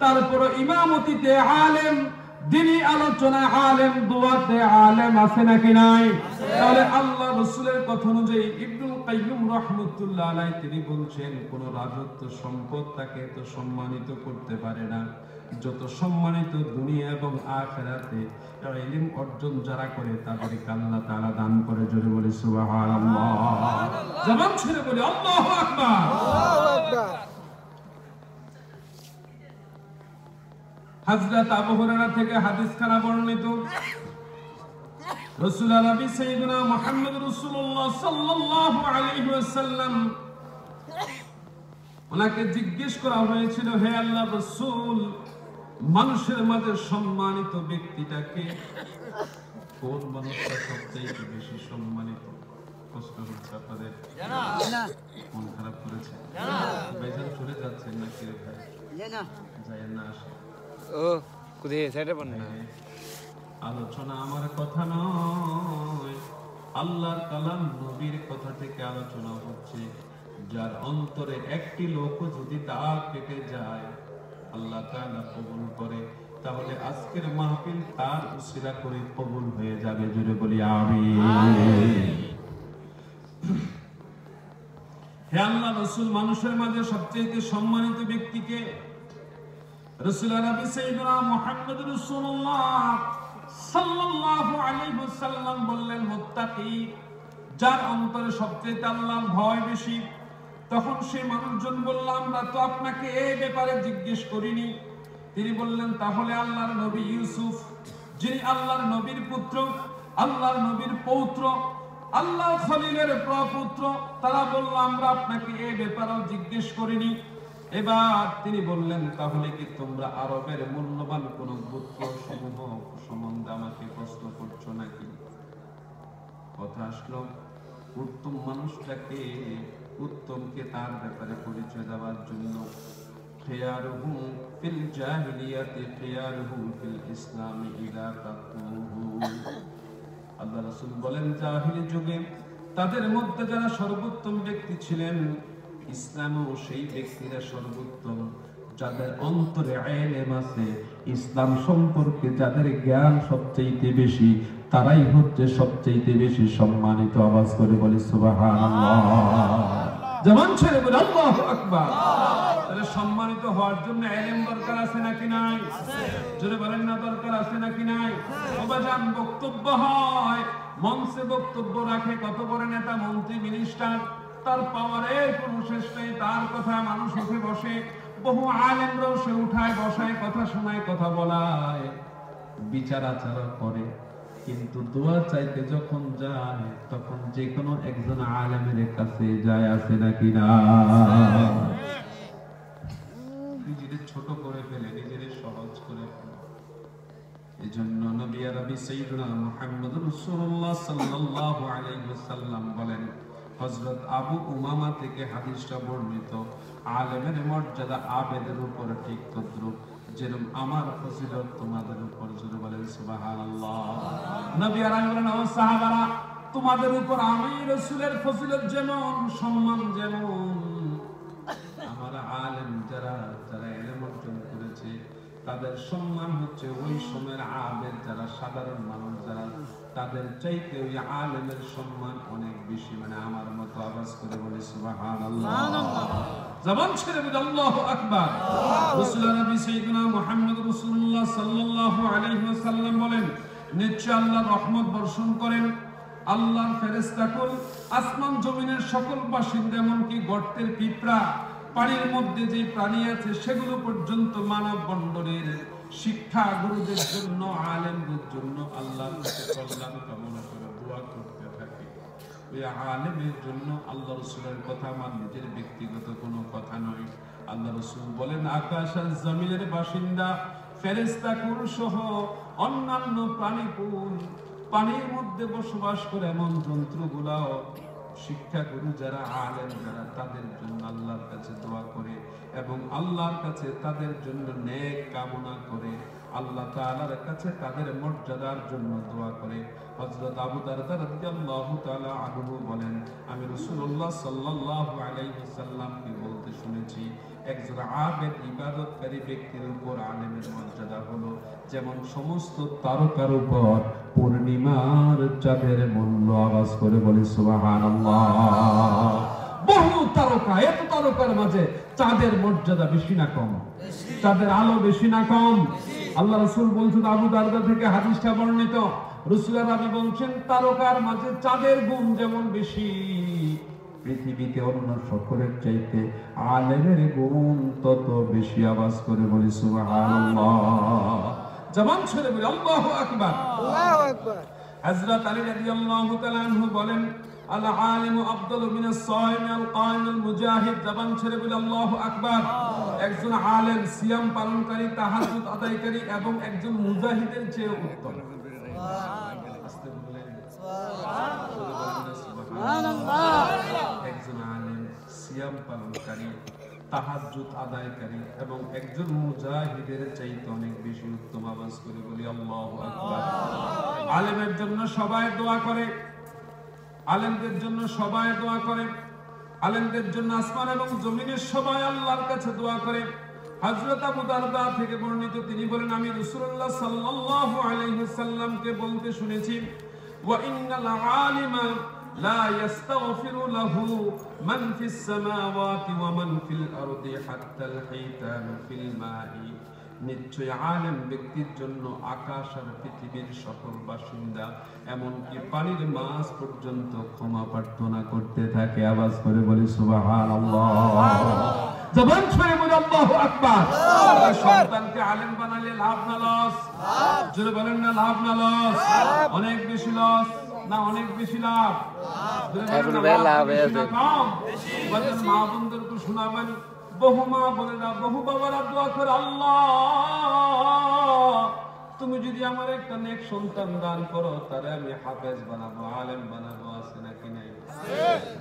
তারপরও ইমামতিতে আলেম, দিনী আলোচনায় আলেম, দোয়াতে আলেম, আছে নাকি নাই? তাহলে আল্লাহ রাসূলের কথা অনুযায়ী ইবনুল কাইয়িম রাহমাতুল্লাহ আলাইহি তিনি বলছেন, কোন রাজত্ব সম্পদ তাকে এত সম্মানিত করতে পারে না যত সম্মানিত দুনিয়া এবং আখিরাতে ইলম অর্জন যারা করে তাদেরকে আল্লাহ তাআলা দান করে। জোরে বলি সুবহানাল্লাহ, জবান ছেড়ে বলি আল্লাহু আকবার, আল্লাহু আকবার। হযরত আবু হুরায়রা থেকে হাদিস খানা বর্ণিত, রাসূল নবী সাইয়্যিদুনা মুহাম্মদ রাসূলুল্লাহ সাল্লাল্লাহু আলাইহি ওয়াসাল্লাম, ওনাকে জিজ্ঞেস করা হয়েছিল, হে আল্লাহর রাসূল, মানুষের মাঝে সম্মানিত ব্যক্তিটাকে, কোন মানুষটা সবচেয়ে বেশি সম্মানিত? প্রশ্ন হচ্ছে আপনাদের, মন খারাপ করেছে? ভাইজান চলে যাচ্ছেন নাকি রে ভাই? যায় না, আসে ও কুদে সাইডে পড় না। আলোচনা আমার কথা নয়, আল্লাহর কালাম নবীর কথা থেকে আলোচনা হচ্ছে। যার অন্তরে একটি লোক যদি দাগ কেটে যায়, আল্লাহ তাআলা কবুল করে, তাহলে আজকের মাহফিল তার উসিলা করে কবুল হয়ে যাবে। জোরে বলি আমিন। হে আল্লাহ রাসূল, মানুষের মাঝে সবচেয়ে সম্মানিত ব্যক্তিকে, রাসূল নবী সাইয়্যিদুনা মুহাম্মদ রাসূলুল্লাহ সাল্লাল্লাহু আলাইহি ওয়াসাল্লাম বললেন, মুত্তাকি যার অন্তরে সবচেয়ে আল্লাহর ভয় বেশি। তখন সেই মানুষজন বলল, আমরা তো আপনাকে এই ব্যাপারে জিজ্ঞেস করিনি। তিনি বললেন, তাহলে আল্লাহর নবী ইউসুফ, যিনি আল্লাহর নবীর পুত্র, আল্লাহর নবীর পৌত্র, আল্লাহ খলিলের প্রপুত্র, তারা বলল, আমরা আপনাকে এই ব্যাপারেও জিজ্ঞেস করিনি। এবার তিনি বললেন, তাহলে কি তোমরা আরবের মূল্যবান কোন গোত্র সমূহ সম্বন্ধে আমাকে প্রশ্ন করছো নাকি? কথা আসলো উত্তম মানুষটাকে, উত্তমকে তার ব্যাপারে পরিচয় দেওয়ার জন্য। খিয়ারুহুম ফিল জাহিলিয়াতি খিয়ারুহুম ফিল ইসলামি ইযা তাকুহু। আল্লাহ রাসূল বলেন, জাহিলি যুগে তাদের মধ্যে যারা সর্বোত্তম ব্যক্তি ছিলেন, ইসলামেও সেই ব্যক্তিরা সর্বোত্তম, যাদের অন্তরে ইলম আছে, ইসলাম সম্পর্কে যাদের জ্ঞান সবচেয়ে বেশি, তারাই হচ্ছে সবচেয়ে বেশি সম্মানিত। আওয়াজ করে বলি সুবহানাল্লাহ। জবান ছেড়ে বলি আল্লাহু আকবার। তাহলে সম্মানিত হওয়ার জন্য ইলম দরকার আছে নাকি নাই? জোরে বলেন না, দরকার আছে নাকি নাই? ওবাজান বক্তব্য হয়, মঞ্চে বক্তব্য রাখে কত বড় নেতা, মন্ত্রী, মিনিস্টার, তার পাওয়ারের কোনো শেষ নেই, তার কথা মানুষ উঠে বসে, বহু আলেমরাও সে উঠায় বসায়, কথা শোনায়, কথা বলায়, বিচার আচার করে। কিন্তু দোয়া চাইতে যখন যায়, তখন যে কোনো একজন আলেমের কাছে যায়, আছে নাকি না? নিজেদের ছোট করে ফেলে, নিজেদের সহজ করে ফেলে। এজন্য নবী আরবি সাইয়্যিদুনা মুহাম্মদ রাসূলুল্লাহ সাল্লাল্লাহু আলাইহি ওয়াসাল্লাম বলেন, হযরত আবু উমামা থেকে হাদিসটা বর্ণিত, আলেমের মর্যাদা আবেদের উপর ঠিক তদ্রূপ যেরকম আমার ফজিলত তোমাদের উপর। জোরে বলেন সুবহানাল্লাহ। নবী আরবি বলেন, ও সাহাবারা, তোমাদের উপর আমি রাসূলের ফজিলত যেমন, সম্মান যেমন, আমার আলেম যারা ইলম অর্জন করেছে, তাদের সম্মান হচ্ছে ওই সময়ের আবেদ যারা, সাধারণ মানুষ যারা, তাদের চাইতে ওই আলেমের সম্মান অনেক বেশি। মানে আমার মতো আওয়াজ করে বলি সুবহানাল্লাহ। জবান ছেড়ে বলি আল্লাহু আকবার। রাসূল নবী সাইয়্যিদুনা মুহাম্মদ রাসূলুল্লাহ সাল্লাল্লাহু আলাইহি ওয়াসাল্লাম বলেন, নিশ্চয় আল্লাহ রহমত বর্ষণ করেন আল্লাহর ফেরেশতাকুল আসমান জমিনের সকল বাসিন্দা, এমনকি গর্তের পিঁপড়া, পানির মধ্যে যে প্রাণী আছে সেগুলো পর্যন্ত মানব বন্ধনের শিক্ষা গুরুদের জন্য, আলেমদের জন্য আল্লাহর কাছে কল্যাণ কামনা করে দোয়া করতে থাকে। ওই আলেমের জন্য আল্লাহ রাসূলের কথা আমার নিজের ব্যক্তিগত কোনো কথা নয়। আল্লাহ রাসূল বলেন, আকাশ আর জমিনের বাসিন্দা ফেরেশতাকুল সহ অন্যান্য প্রাণীকুল, পানির মধ্যে বসবাস করে এমন জন্তুগুলাও, শিক্ষাগুরু যারা, আলেম যারা, তাদের জন্য আল্লাহর কাছে দোয়া করে এবং আল্লাহর কাছে তাদের জন্য নেক কামনা করে, আল্লাহ তাআলার কাছে তাদের মর্যাদার জন্য দোয়া করে। হযরত আবু দারদা রাদিয়াল্লাহু তাআলা আনহু বলেন, আমি রাসূলুল্লাহ সাল্লাল্লাহু আলাইহি ওয়াসাল্লামকে বলতে শুনেছি, একজন আবেদ ইবাদতকারী ব্যক্তির উপর আলেমের মর্যাদা হলো যেমন সমস্ত তারকার উপর পূর্ণিমার চাঁদের মূল্য। আওয়াজ করে বলি সুবহানাল্লাহ। বহু তারকা, এত তারকার মাঝে চাঁদের মর্যাদা বেশি না কম? চাঁদের আলো বেশি না কম? আল্লাহ রাসূল বলছেন, আবু দারদা থেকে হাদিসটা বর্ণিত, রাসূলের নবী বলছেন, তারকার মাঝে চাঁদের গুণ যেমন বেশি, পৃথিবীতে অন্য সকলের চাইতে আলেমের গুণ তত বেশি। আওয়াজ করে বলি সুবহানাল্লাহ। জবান ছেড়ে বলি আল্লাহু আকবার। আল্লাহু আকবার। হযরত আলী রাদিয়াল্লাহু তাআলা আনহু বলেন, আল আলিমু আফদালু মিনাস সাইম আল কায়িম আল মুজাহিদ। জবান ছেড়ে বলি আল্লাহু আকবার। একজন আলেম, সিয়াম পালনকারী, তাহাজ্জুদ আদায়কারী এবং একজন মুজাহিদের চেয়ে উত্তম। আস্তে বলেন সুবহানাল্লাহ। একজন আলেম, সিয়াম পালনকারী, তাহাজ্জুদ আদায়কারী এবং একজন মুজাহিদের চাইতে অনেক বেশি উত্তম। আওয়াজ করে বলি আল্লাহু আকবার। আলেমের জন্য সবাই দোয়া করে, আলেমদের জন্য সবাই দোয়া করে, আলেমদের জন্য আসমান এবং জমিনের সবাই আল্লাহর কাছে দোয়া করে। হযরত আবু দারদা থেকে বর্ণিত, তিনি বলেন, আমি রাসূলুল্লাহ সাল্লাল্লাহু আলাইহি ওয়াসাল্লামকে বলতে শুনেছি, ওয়া ইন্নাল আলিমা লা ইস্তাগফিরু লাহু মান ফিস সামাওয়াতি ওয়া মান ফিল আরদি হাত্তাল হাইতানু ফিল মাই। নিশ্চয় আলেম ব্যক্তির জন্য আকাশ আর পৃথিবীর সকল বাসিন্দা এমনকি পানির মাছ পর্যন্ত ক্ষমা প্রার্থনা করতে থাকে। আওয়াজ করে বলি সুবহানাল্লাহ, জবান ছুঁয়ে বলি আল্লাহু আকবার। সন্তানকে আলেম বানালে লাভ না লস? জোরে বলেন না, লাভ না লস? অনেক বেশি লস না অনেক বেশি লাভ? মা বন্ধুকে শোনাবেন, বহু মা বোনেরা বহু বাবারা দোয়া করে, আল্লাহ তুমি যদি আমার একটা নেক সন্তান দান করো, তারে আমি হাফেজ বানাবো, আলেম বানাবো। আছে নাকি নাই?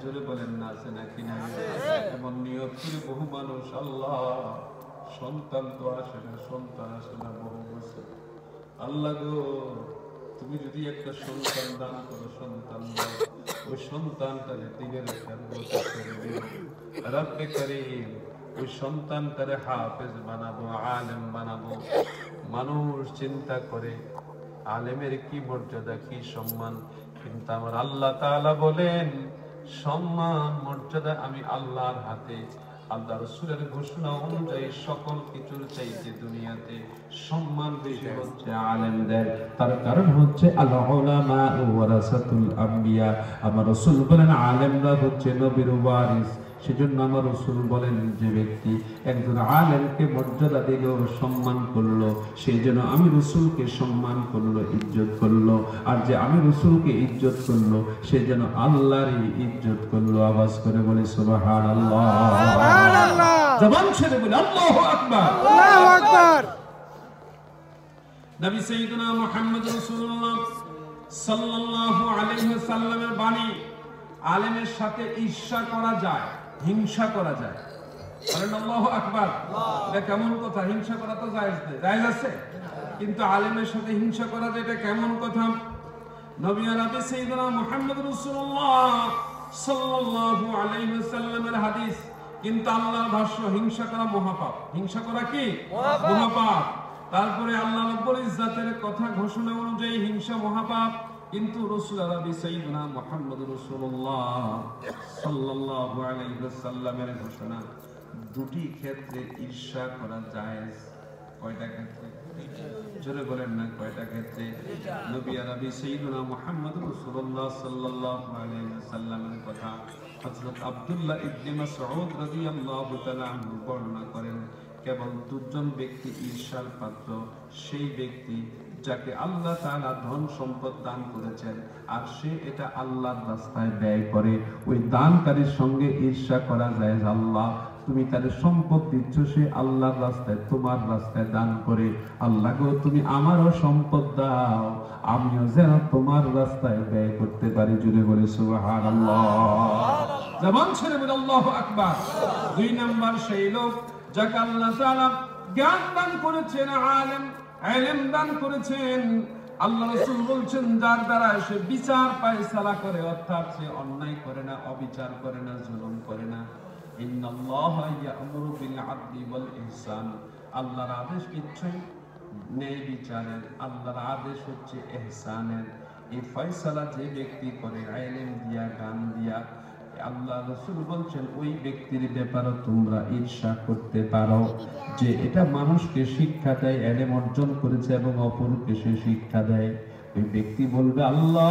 জোরে বলেন না, আছে নাকি নাই? এমন নিয়ত করে বহু মানুষ, আল্লাহ সন্তান তো আসে না, সন্তান আসে না বহু বছর। আল্লাহ গো তুমি যদি একটা সন্তান দান করো, সন্তান দাও, ওই সন্তানটারে দিনের খেদমত করে দিও রব্বে কারীম। ওই সন্তানটারে হাফেজ বানাবো, আলেম বানাবো। মানুষ চিন্তা করে আলেমের কি মর্যাদা, কি সম্মান, কিন্তু আমার আল্লাহ তাআলা বলেন সম্মান মর্যাদা আমি আল্লাহর হাতে। আল্লাহ রাসূলের ঘোষণা অনুযায়ী সকল কিছুর চাইতে দুনিয়াতে সম্মান বেশি হচ্ছে আলেমদের। তার কারণ হচ্ছে আল উলামা ওয়ারাসাতুল আম্বিয়া। আমার রাসূল বলেন আলেমরা হচ্ছে নবীর ওয়ারিস। সেজন্য আমার রাসূল বলেন যে ব্যক্তি একজন আলেমকে মর্যাদা দিল, সম্মান করলো, সেই জন্য আমি রাসূলকে সম্মান করলো, ইজ্জত করলো। আর যে আমি রাসূলকে ইজ্জত করলো, সে যেন আল্লাহরই ইজ্জত করলো। আওয়াজ করে বলে সুবহানাল্লাহ, সুবহানাল্লাহ, জবান ছেড়ে বলে আল্লাহু আকবার, আল্লাহু আকবার। নবী সাইয়্যিদুনা মুহাম্মদ রাসূলুল্লাহ সাল্লাল্লাহু আলাইহি ওয়াসাল্লামের বাণী, আলেমের সাথে ঈর্ষা করা যায়, হিংসা করা যায়। বলেন আল্লাহু আকবার। এটা কেমন কথা? হিংসা করা তো জায়েজ নেই, জায়েজ আছে, কিন্তু আলেমের সাথে হিংসা করা যায়, এটা কেমন কথা? নবী আরবি সাইয়্যিদুনা মুহাম্মদ রাসূলুল্লাহ সাল্লাল্লাহু আলাইহি ওয়াসাল্লামের হাদিস, কিন্তু আল্লাহর ভাষ্য হিংসা করা মহাপাপ। হিংসা করা কি? মহাপাপ। তারপরে আল্লাহ রাব্বুল ইজ্জাতের কথা ঘোষণা অনুযায়ী হিংসা মহাপাপ, কিন্তু রাসূল আরবি সাইয়্যিদুনা মুহাম্মদ রাসূলুল্লাহ সাল্লাল্লাহু আলাইহি ওয়াসাল্লামের ঘোষণা দুটি ক্ষেত্রে ঈর্ষা করা জায়েজ। কয়টা ক্ষেত্রে? জোরে বলেন না, কয়টা ক্ষেত্রে? নবী আরবি সাইয়্যিদুনা মুহাম্মদ রাসূলুল্লাহ সাল্লাল্লাহু আলাইহি ওয়াসাল্লামের কথা হযরত আব্দুল্লাহ ইবনে মাসউদ রাদিয়াল্লাহু তাআলা আনহু বর্ণনা করেন, কেবল দুজন ব্যক্তি ঈর্ষার পাত্র, সেই ব্যক্তি যাকে আল্লাহ তাআলা ধন সম্পদ দান করেছেন আর সে এটা আল্লাহর রাস্তায় ব্যয় করে, ওই দানকারীর সঙ্গে ঈর্ষা করা যায়। আল্লাহ তুমি তাদের সম্পদ দিচ্ছ, সে আল্লাহর রাস্তায় তোমার রাস্তায় দান করে, আল্লাহ গো তুমি আমারও সম্পদ দাও, আমিও যেন তোমার রাস্তায় ব্যয় করতে পারি। জুড়ে বলে সুবহানাল্লাহ, জবান ছেড়ে বলে আল্লাহু আকবার। দুই নাম্বার সেই লোক যাকে আল্লাহ তাআলা জ্ঞান দান করেছেন, ইলম দান করেছেন। আল্লাহ রাসূল বলছেন যার দ্বারা সে বিচার ফায়সালা করে, অর্থাৎ সে অন্যায় করে না, অবিচার করে না, জুলুম করে না। ইন্নাল্লাহা ইয়া'মুরু বিল আদলি ওয়াল ইহসান। আল্লাহর আদেশ নিশ্চয়ই ন্যায় বিচারের, আল্লাহর আদেশ হচ্ছে ইহসানের। এই ফয়সালা যে ব্যক্তি করে ইলম দিয়া, জ্ঞান দিয়া, আল্লাহ রাসূল বলছেন ওই ব্যক্তির ব্যাপারে তোমরা ঈর্ষা করতে পারো, যে এটা মানুষকে শিক্ষা দেয়, ইলম অর্জন করেছে এবং অপরকে সে শিক্ষা দেয়। ওই ব্যক্তি বলবে আল্লাহ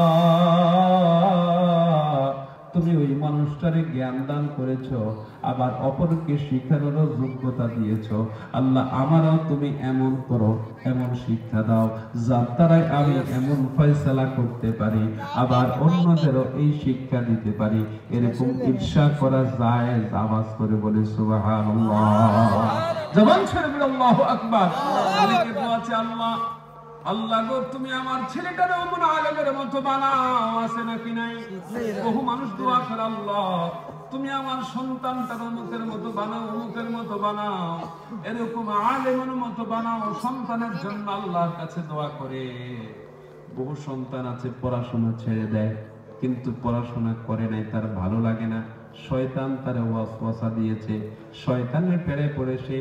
তুমি ওই মানুষটারে জ্ঞান দান করেছো, আবার অপরকে শিখানোর যোগ্যতা দিয়েছো, আল্লাহ আমারও তুমি এমন করো, এমন শিক্ষা দাও যার দ্বারা আমি এমন ফয়সালা করতে পারি, আবার অন্যদেরও এই শিক্ষা দিতে পারি। এরকম ঈর্ষা করা যায়। আওয়াজ করে বলে সুবহানাল্লাহ, জবান ছেড়ে বলে আল্লাহু আকবার। অনেকে দোয়া আছে, আল্লাহ আল্লাহ গো তুমি আমার ছেলেটারে অমন আলেমের মতো বানাও। আছে নাকি নাই? বহু মানুষ দোয়া করে আল্লাহ তুমি আমার সন্তানটার অমুকের মতো বানাও, অমুকের মতো বানাও, এরকম আলেমের মতো বানাও। সন্তানের জন্য আল্লাহর কাছে দোয়া করে। বহু সন্তান আছে পড়াশোনা ছেড়ে দেয়, কিন্তু পড়াশোনা করে নাই, তার ভালো লাগে না, শয়তান তার ওয়াসওয়াসা দিয়েছে, শয়তানের পেড়ে পড়ে সে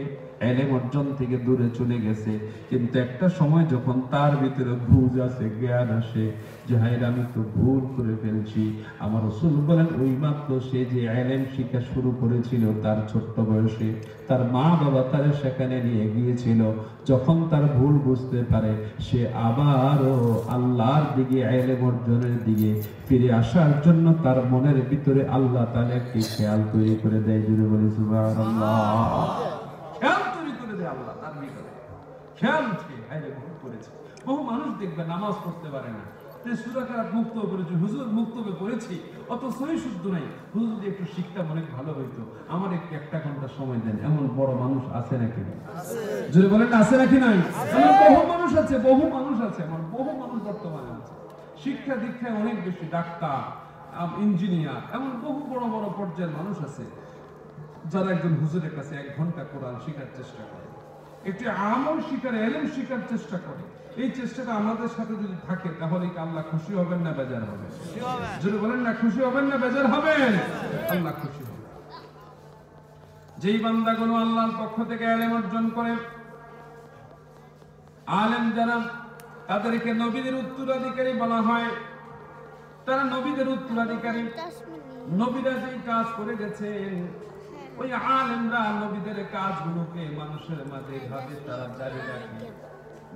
ইলম অর্জন থেকে দূরে চলে গেছে। কিন্তু একটা সময় যখন তার ভিতরে বুঝ আসে, জ্ঞান আসে যে হায় আমি তো ভুল করে ফেলছি, আমার রাসূল বলেন ওই মাত্র সে যে ইলম শিক্ষা শুরু করেছিল তার ছোট্ট বয়সে, তার মা বাবা তার সেখানে নিয়ে গিয়েছিল, যখন তার ভুল বুঝতে পারে সে আবারও আল্লাহর দিকে ইলম অর্জনের দিকে ফিরে আসার জন্য তার মনের ভিতরে আল্লাহ তাআলা একটি খেয়াল তৈরি করে দেয়। জুড়ে বলি সুবহানাল্লাহ। খেয়াল তৈরি করে দেয় আল্লাহ তার ভিতরে, খেয়াল উঠে ইলম করেছে। বহু মানুষ দেখবে নামাজ পড়তে পারে না, সূরা কারাত মুক্ত করেছি, হুজুর মুক্ত করেছি, অত সহি শুদ্ধ নাই, হুজুর যদি একটু শিখতাম অনেক ভালো হইতো, আমার একটু একটা ঘন্টা সময় দেন। এমন বড় মানুষ আছে নাকি? যদি বলেন আছে নাকি নাই? আমার বহু মানুষ আছে, বহু মানুষ আছে, আমার বহু মানুষ বর্তমানে আছে, শিক্ষা দীক্ষায় অনেক বেশি, ডাক্তার, ইঞ্জিনিয়ার, এমন বহু বড় বড় পর্যায়ের মানুষ আছে যারা একজন হুজুরের কাছে 1 ঘন্টা কোরআন শেখার চেষ্টা করে, একটি আমল শিখার, ইলম শিখার চেষ্টা করে। এই চেষ্টাটা আমাদের সাথে যদি থাকে তাহলে কি আল্লাহ খুশি হবেন না বেজার হবেন? যদি বলেন না খুশি হবেন না বেজার হবেন? আল্লাহ খুশি হবেন। যেই বান্দাগুলো আল্লাহর পক্ষ থেকে ইলম অর্জন করে, আলেম যারা, তাদেরকে নবীদের উত্তরাধিকারী বলা হয়। তারা নবীদের উত্তরাধিকারী। নবীরা যেই কাজ করে গেছেন, ওই আলেমরা নবীদের কাজগুলোকে মানুষের মাঝে ভাবে তারা জারি রাখে,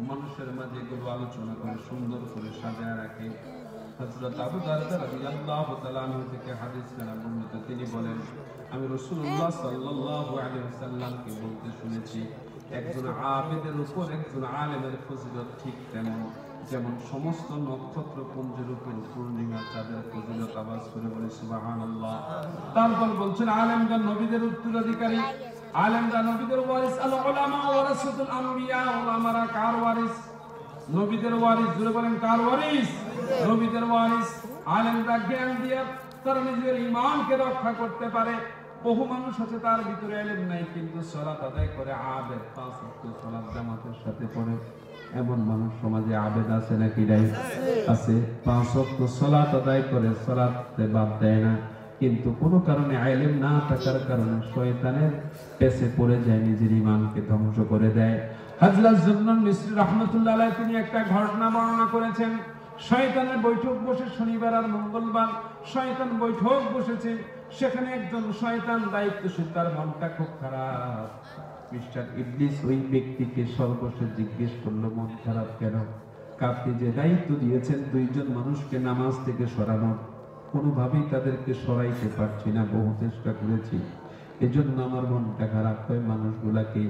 মানুষের মাঝে এগুলো আলোচনা করে সুন্দর করে সাজায় রাখে। হযরত আবু দারদা রাদিয়াল্লাহু তাআলা আনহু থেকে হাদিস বর্ণিত, তিনি বলেন আমি রাসূলুল্লাহ সাল্লাল্লাহু আলাইহি ওয়াসাল্লামকে বলতে শুনেছি, একজন আবেদের উপর একজন আলেমের ফজিলত ঠিক তেমন যেমন সমস্ত নক্ষত্র পুঞ্জের উপর পূর্ণিমা চাঁদের ফজিলত। আওয়াজ করে বলি সুবহানাল্লাহ। তারপর বলছেন আলেমগণ নবীদের উত্তরাধিকারী, আলেমরা নবীদের ওয়ারিস। আল উলামা ওয়ারাসাতুল আম্বিয়া, উলামারা কার ওয়ারিস? নবীদের ওয়ারিস। জুড়ে বলেন কার ওয়ারিস? নবীদের ওয়ারিস। আলেমরা জ্ঞান দিয়ে তারা নিজের ঈমানকে রক্ষা করতে পারে। বহু মানুষ আছে তার ভিতরে ইলম নাই কিন্তু সালাত আদায় করে, আবেদ, 5 ওয়াক্ত সালাত জামাতের সাথে পড়ে। এমন মানুষ সমাজে আবেদ আছে নাকি? নাই? আছে। 5 ওয়াক্ত সালাত আদায় করে, সালাতে বাদ দেয় না, কিন্তু কোনো কারণে ইলম না থাকার কারণে শয়তানের পেছে পড়ে যায়, নিজের ঈমানকে ধ্বংস করে দেয়। হযরত জুন্নুন মিসরি রাহমাতুল্লাহ আলাইহি তিনি একটা ঘটনা বর্ণনা করেছেন। শয়তানের বৈঠক বসে শনিবার আর মঙ্গলবার, শয়তান বৈঠক বসেছে। সেখানে একজন শয়তান দায়িত্বশীল, তার মনটা খুব খারাপ। মিস্টার ইবলিস ওই ব্যক্তিকে সর্বশেষ জিজ্ঞেস করলো, মন খারাপ কেন? আপনি যে দায়িত্ব দিয়েছেন 2 জন মানুষকে নামাজ থেকে সরানোর, কোনোভাবেই তাদেরকে সরাইতে পারছি না, বহু চেষ্টা করেছি, এজন্য আমার মনটা খারাপ। হয় মানুষগুলাকে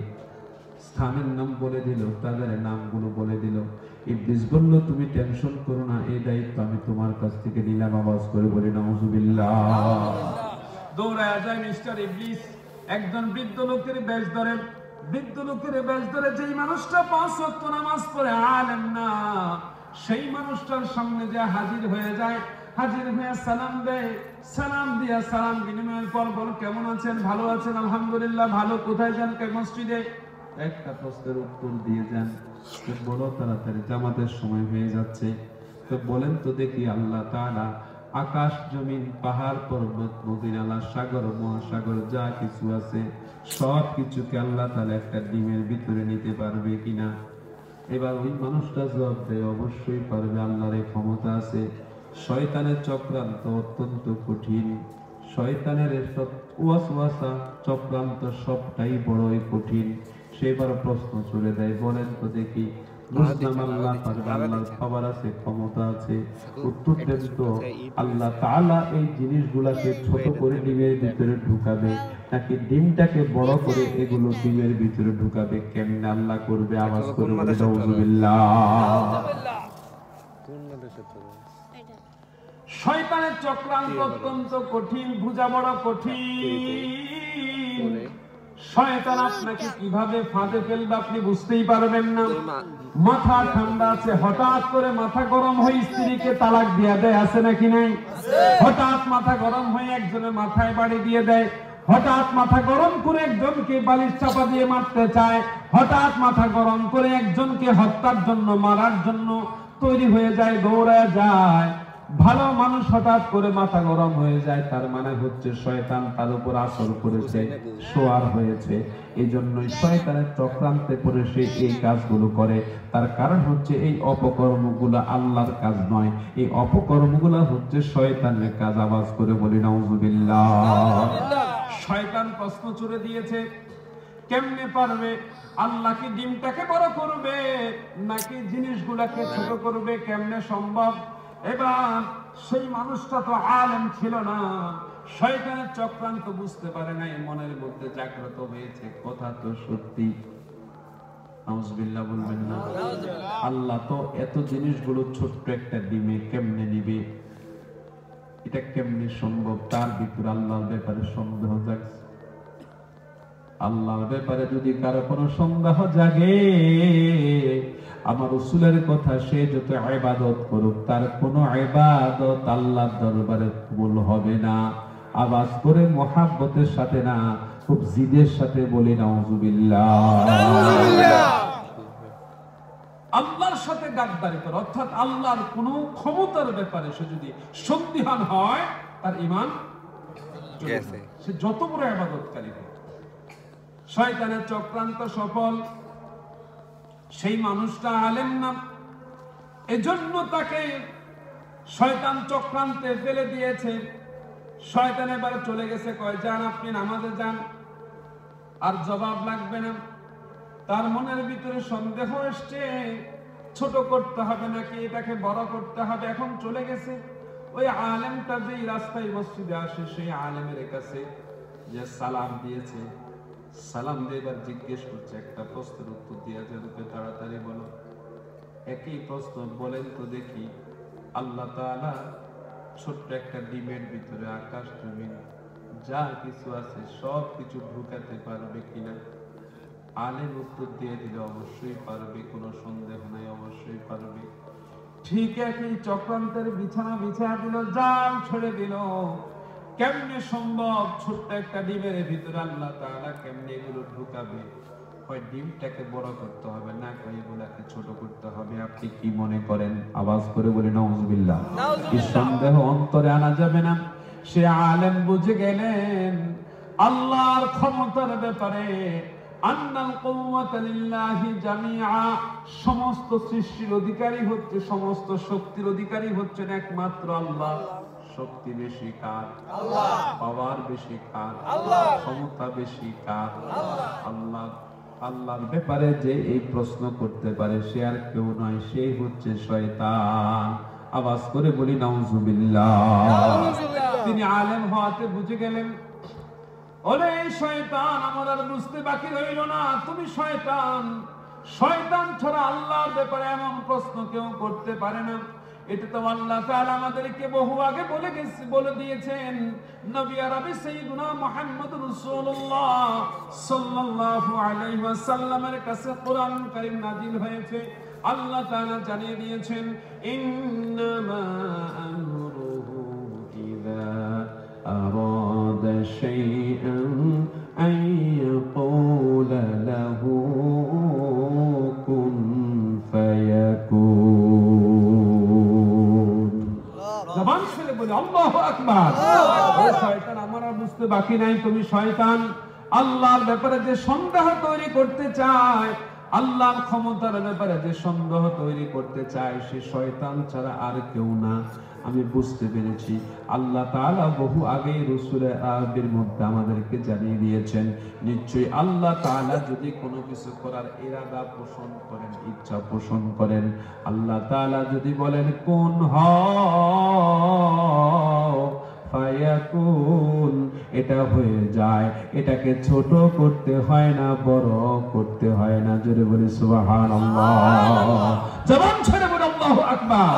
স্থানের নাম বলে দিল, তাদের নামগুলো বলে দিল। ইবলিস বলল তুমি টেনশন করো না, এই দায়িত্ব আমি তোমার কাছ থেকে নিলাম। আওয়াজ করে বলি নাউজুবিল্লাহ। দৌড়ায় যায় মিস্টার ইবলিস, একজন বৃদ্ধ লোকের বেশ ধরে, বৃদ্ধ লোকের বেশ ধরে যেই মানুষটা 5 ওয়াক্ত নামাজ পড়ে, আলেম না, সেই মানুষটার সামনে যে হাজির হয়ে যায়, হাজির হয়ে সালাম দেয়। সালাম দিয়া সালাম বিনিময়ের পর বল কেমন আছেন? ভালো আছেন? আলহামদুলিল্লাহ ভালো। কোথায় যান? মসজিদে। একটা প্রশ্নের উত্তর দিয়ে যান। বড় তাড়াতাড়ি জামাতের সময় হয়ে যাচ্ছে, তো বলেন তো দেখি আল্লাহ তাআলা আকাশ জমিন পাহাড় পর্বত নদী নালা সাগর মহাসাগর যা কিছু আছে সব কিছুকে আল্লাহ তাআলা একটা ডিমের ভিতরে নিতে পারবে কিনা? এবার ওই মানুষটা জবাব দেয় অবশ্যই পারবে, আল্লাহর ক্ষমতা আছে। শয়তানের চক্রান্ত অত্যন্ত কঠিন, শয়তানের এসব ওয়াসওয়াসা চক্রান্ত সবটাই বড়ই কঠিন। সেবার প্রশ্ন চলে দেয়, বলেন তো দেখি বুঝলাম আল্লাহ পারবে, আল্লাহর খবর আছে, ক্ষমতা আছে, উত্তর দেন তো আল্লাহ তাআলা এই জিনিসগুলোকে ছোট করে ডিমের ভিতরে ঢুকাবে নাকি ডিমটাকে বড় করে এগুলো ডিমের ভিতরে ঢুকাবে? কেমনে আল্লাহ করবে? আওয়াজ করে বলে নাউজুবিল্লাহ। শয়তানের চক্রান্ত অত্যন্ত কঠিন, বুঝা বড় কঠিন। শয়তান আপনাকে কিভাবে ফাঁদে ফেলবে আপনি বুঝতেই পারবেন না। মাথা ঠান্ডা আছে, হঠাৎ করে মাথা গরম হয়ে স্ত্রীকে তালাক দিয়ে দেয়, আছে নাকি নাই? হঠাৎ মাথা গরম হয়ে একজনের মাথায় বাড়ি দিয়ে দেয়, হঠাৎ মাথা গরম করে একজনকে বালিশ চাপা দিয়ে মারতে চায়, হঠাৎ মাথা গরম করে একজনকে হত্যার জন্য মারার জন্য তৈরি হয়ে যায়, দৌড়ে যায়। ভালো মানুষ হঠাৎ করে মাথা গরম হয়ে যায়, তার মানে হচ্ছে শয়তান তার উপর আসর করেছে, সোয়ার হয়েছে। এই জন্যই শয়তানের চক্রান্তে পড়ে সে এই কাজগুলো করে। তার কারণ হচ্ছে এই অপকর্মগুলো আল্লাহর কাজ নয়, এই অপকর্মগুলো হচ্ছে শয়তানের কাজ। আওয়াজ করে বলি নাউজুবিল্লাহ। শয়তান প্রশ্ন ছুড়ে দিয়েছে, কেমনে পারবে? আল্লাহ কি ডিমটাকে বড় করবে নাকি জিনিসগুলাকে ছোট করবে? কেমনে সম্ভব? এবার সেই মানুষটা তো আলেম ছিল না, শয়তানের চক্রান্ত বুঝতে পারে নাই, মনের মধ্যে জাগ্রত হয়েছে, কথা তো সত্যি। নাউজুবিল্লাহ বলবেন না? আল্লাহ তো এত জিনিসগুলো ছোট্ট একটা ডিমে কেমনে নিবে, এটা কেমনে সম্ভব? তার ভিতরে আল্লাহর ব্যাপারে সন্দেহ জাগছে। আল্লাহর ব্যাপারে যদি কারো কোনো সন্দেহ জাগে, আমার রাসূলের কথা, সে যত ইবাদত করুক তার কোনো ইবাদত আল্লাহর দরবারে কবুল হবে না। আওয়াজ করে মুহাব্বতের সাথে না, খুব জিদের সাথে বলি নাউজুবিল্লাহ। আল্লাহর সাথে গাদ্দারি করে, অর্থাৎ আল্লাহর কোনো ক্ষমতার ব্যাপারে সে যদি সন্দিহান হয়, তার ঈমান গেছে, সে যত বড় ইবাদতকারী হোক। শয়তানের চক্রান্ত সফল। সেই মানুষটা আলেম না, এজন্য তাকে শয়তান চক্রান্তে ফেলে দিয়েছে। শয়তান এবার চলে গেছে, কয় যান আপনি নামাজে যান, আর জবাব লাগবে না। তার মনের ভিতরে সন্দেহ এসছে, ছোট করতে হবে নাকি এটাকে বড় করতে হবে। এখন চলে গেছে ওই আলেমটা যেই রাস্তায় মসজিদে আসে, সেই আলেমের কাছে যে সালাম দিয়েছে, সালাম দিয়ে এবার জিজ্ঞেস করছে, একটা প্রশ্নের উত্তর দিয়ে যাবে, তাড়াতাড়ি বলো। একই প্রশ্ন, বলেন তো দেখি, আল্লাহ তাআলা ছোট্ট একটা ডিমের ভিতরে আকাশ জমিন যা কিছু আছে সব কিছু ঢুকাতে পারবে কিনা? আলেম উত্তর দিয়ে দিল, অবশ্যই পারবে, কোনো সন্দেহ নাই, অবশ্যই পারবে। ঠিক একই চক্রান্তের বিছানা বিছায়া দিল, জাল ছেড়ে দিল। কেমনে সম্ভব? ছোট্ট একটা ডিমের ভিতরে আল্লাহ তাআলা কেমনে এগুলো ঢুকাবে? কয় ডিমটাকে বড় করতে হবে না, কয় এগুলাকে ছোট করতে হবে। আপনি কি মনে করেন? আওয়াজ করে বলি নাউজুবিল্লাহ। এই সন্দেহ অন্তরে আনা যাবে না। সে আলেম বুঝে গেলেন আল্লাহর ক্ষমতার ব্যাপারে, আন্নাল কুওয়াতা লিল্লাহি জামিআ, সমস্ত সৃষ্টির অধিকারী হচ্ছে, সমস্ত শক্তির অধিকারী হচ্ছেন একমাত্র আল্লাহ। শক্তি বেশি কার? আল্লাহ। পাওয়ার বেশি কার? আল্লাহ। ক্ষমতা বেশি কার? আল্লাহ। আল্লাহর ব্যাপারে যে এই প্রশ্ন করতে পারে সে আর কেউ নয়, সে হচ্ছে শয়তান। আওয়াজ করে বলি নাউজুবিল্লাহ। তিনি আলেম হওয়াতে বুঝে গেলেন, ওরে শয়তান, আমার আর বুঝতে বাকি রইল না, তুমি শয়তান। শয়তান ছাড়া আল্লাহর ব্যাপারে এমন প্রশ্ন কেউ করতে পারে না। এটা তো আল্লাহ তাআলা আমাদেরকে বহু আগে বলে দিয়েছেন। নবী আরবি সাইয়্যিদুনা মুহাম্মদুর রাসূলুল্লাহ সাল্লাল্লাহু আলাইহি ওয়াসাল্লামের কাছে কোরআন কারীম নাযিল হয়েছে। আল্লাহ তাআলা জানিয়ে দিয়েছেন, ইন্নামা আমরুহু ইযা আরাদা শাইআন আন ইয়াকুলা লাহু কুন ফায়াকুন। জবান খুলে বলি আল্লাহু আকবার। ও শয়তান, আমার আর বুঝতে বাকি নাই, তুমি শয়তান। আল্লাহর ব্যাপারে যে সন্দেহ তৈরি করতে চায়, আল্লাহর ক্ষমতার ব্যাপারে যে সন্দেহ তৈরি করতে চায়, সে শয়তান ছাড়া আর কেউ না। আমি বুঝতে পেরেছি আল্লাহ তাআলা বহু আগে রাসূলের আরবির মধ্যে আমাদেরকে জানিয়ে দিয়েছেন, নিশ্চয়ই আল্লাহ তাআলা যদি কোনো কিছু করার ইরাদা পোষণ করেন, ইচ্ছা পোষণ করেন, আল্লাহ তাআলা যদি বলেন কোন হও ফায়াকুন, এটা হয়ে যায়। এটাকে ছোট করতে হয় না, বড় করতে হয় না। জোরে বলি সুবহানাল্লাহ। জবান ছেড়ে বলি আল্লাহু আকবার।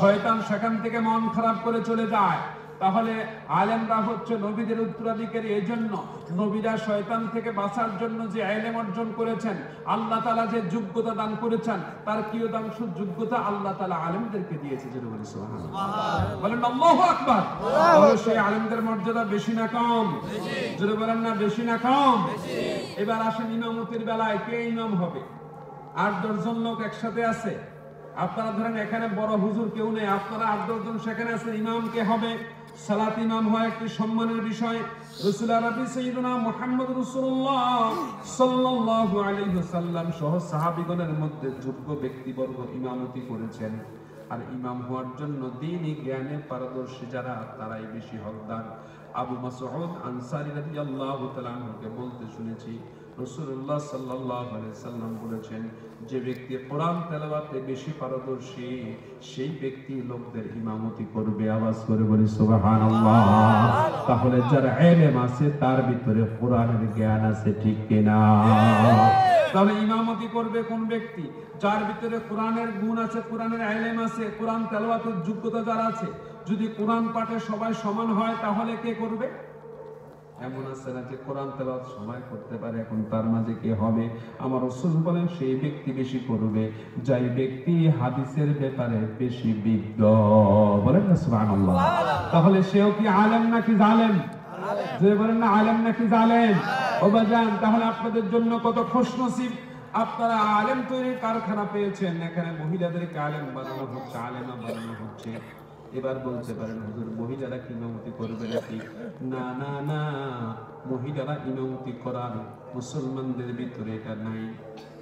শয়তান সেখান থেকে মন খারাপ করে চলে যায়। তাহলে আলেমরা হচ্ছে নবীদের উত্তরাধিকারী। এজন্য নবীরা শয়তান থেকে বাঁচার জন্য যে ইলম অর্জন করেছেন, আল্লাহ তাআলা যে যোগ্যতা দান করেছেন, তার কিয়দাংশ যোগ্যতা আল্লাহ তাআলা আলেমদেরকে দিয়েছে। জোরে বলি সুবহানাল্লাহ। বলেন আল্লাহু আকবার। তাহলে সেই আলেমদের মর্যাদা বেশি না কম? জোরে বলেন না, বেশি না কম? এবার আসেন ইমামতির বেলায়। কে ইমাম হবে? ৮-১০ জন লোক একসাথে আছে, আপনারা ধরেন এখানে বড় হুজুর কেউ নেই, আপনারা 8-10 জন সেখানে আছেন, ইমাম কে হবে? সালাত ইমাম হয় একটি সম্মানের বিষয়। রাসূল আরবি সাইয়্যিদুনা মুহাম্মদ রাসূলুল্লাহ সাল্লাল্লাহু আলাইহি ওয়াসাল্লাম সহ সাহাবীগণের মধ্যে যোগ্য ব্যক্তিবর্গ ইমামতি করেছেন। আর ইমাম হওয়ার জন্য দ্বীনি জ্ঞানে পারদর্শী যারা, তারাই বেশি হকদার। আবু মাসউদ আনসারী রাদিয়াল্লাহু তাআলা আনহুকে বলতে শুনেছি, রাসূলুল্লাহ সাল্লাল্লাহু আলাইহি সাল্লাম বলেছেন, যে ব্যক্তি কোরআন তেলাওয়াতে বেশি পারদর্শী সেই ব্যক্তি লোকদের ইমামতি করবে। আওয়াজ করে বলি সুবহানাল্লাহ। তাহলে যার ইলম আছে তার ভিতরে কোরআনের জ্ঞান আছে, ঠিক কিনা? তাহলে ইমামতি করবে কোন ব্যক্তি? যার ভিতরে কোরআনের গুণ আছে, কোরআনের ইলম আছে, কোরআন তেলাওয়াতের যোগ্যতা যার আছে। যদি কোরআন পাঠে সবাই সমান হয় তাহলে কে করবে? এমন আছে না যে কোরআন তেলাওয়াত সবাই করতে পারে, এখন তার মাঝে কে হবে? আমার রাসূল বলেন সেই ব্যক্তি বেশি করবে যাই ব্যক্তি হাদিসের ব্যাপারে বেশি বিজ্ঞ। বলেন না সুবহানাল্লাহ। তাহলে সেও কি আলেম নাকি জালেম? যে বলেন না আলেম নাকি জালেম? ও বাজান, তাহলে আপনাদের জন্য কত খুশনসিব, আপনারা আলেম তৈরির কারখানা পেয়েছেন। এখানে মহিলাদেরকে আলেম বানানো হচ্ছে, আলেমা বানানো হচ্ছে। এবার বলতে পারেন হুজুর মহিলারা কি ইমামতি করবে নাকি? না না না, মহিলারা ইমামতি করার মুসলমানদের ভিতরে এটা নাই,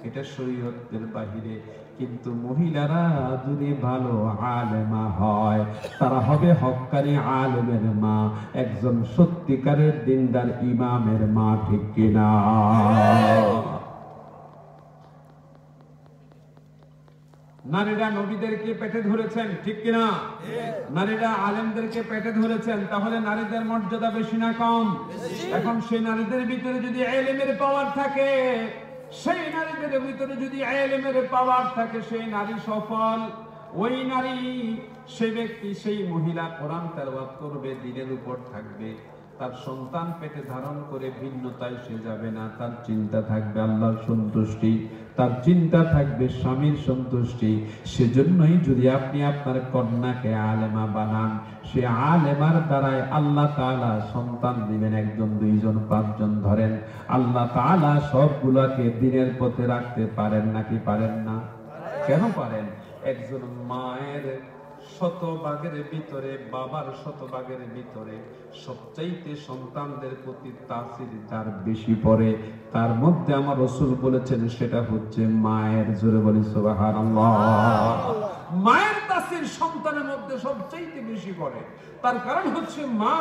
এটা শরীয়তের বাহিরে। কিন্তু মহিলারা যদি ভালো আলেমা হয়, তারা হবে হক্কানি আলেমের মা, একজন সত্যিকারের দিনদার ইমামের মা, ঠিক কিনা? নারীরা নবীদেরকে পেটে ধরেছেন, ঠিক কিনা? নারীরা আলেমদেরকে পেটে ধরেছেন, তাহলে নারীদের মর্যাদা বেশি না কম? এখন সেই নারীদের ভিতরে যদি ইলমের পাওয়ার থাকে, সেই নারীদের ভিতরে যদি ইলমের পাওয়ার থাকে, সেই নারী সফল। ওই নারী, সেই ব্যক্তি, সেই মহিলা কোরআন তেলাওয়াত করবে, দ্বীনের উপর থাকবে, তার সন্তান পেটে ধারণ করে ভিন্নতায় সে যাবে না। তার চিন্তা থাকবে আল্লাহর সন্তুষ্টি, তার চিন্তা থাকবে স্বামীর সন্তুষ্টি। সেজন্যই যদি আপনি আপনার কন্যাকে আলেমা বানান, সে আলেমার দ্বারাই আল্লাহ তাআলা সন্তান দিবেন, 1 জন 2 জন 5 জন ধরেন। আল্লাহ তাআলা সবগুলোকে দ্বীনের পথে রাখতে পারেন নাকি পারেন না? কেন পারেন? একজন মায়ের শতভাগের ভিতরে, বাবার শতভাগের ভিতরে সবচাইতে সন্তানদের প্রতি তাসির যার বেশি পড়ে, তার মধ্যে আমার রাসূল বলেছেন সেটা হচ্ছে মায়ের। জোরে বলি সুবহানাল্লাহ। মায়ের তাসির সন্তানের মধ্যে সবচাইতে বেশি পড়ে। তার কারণ হচ্ছে মা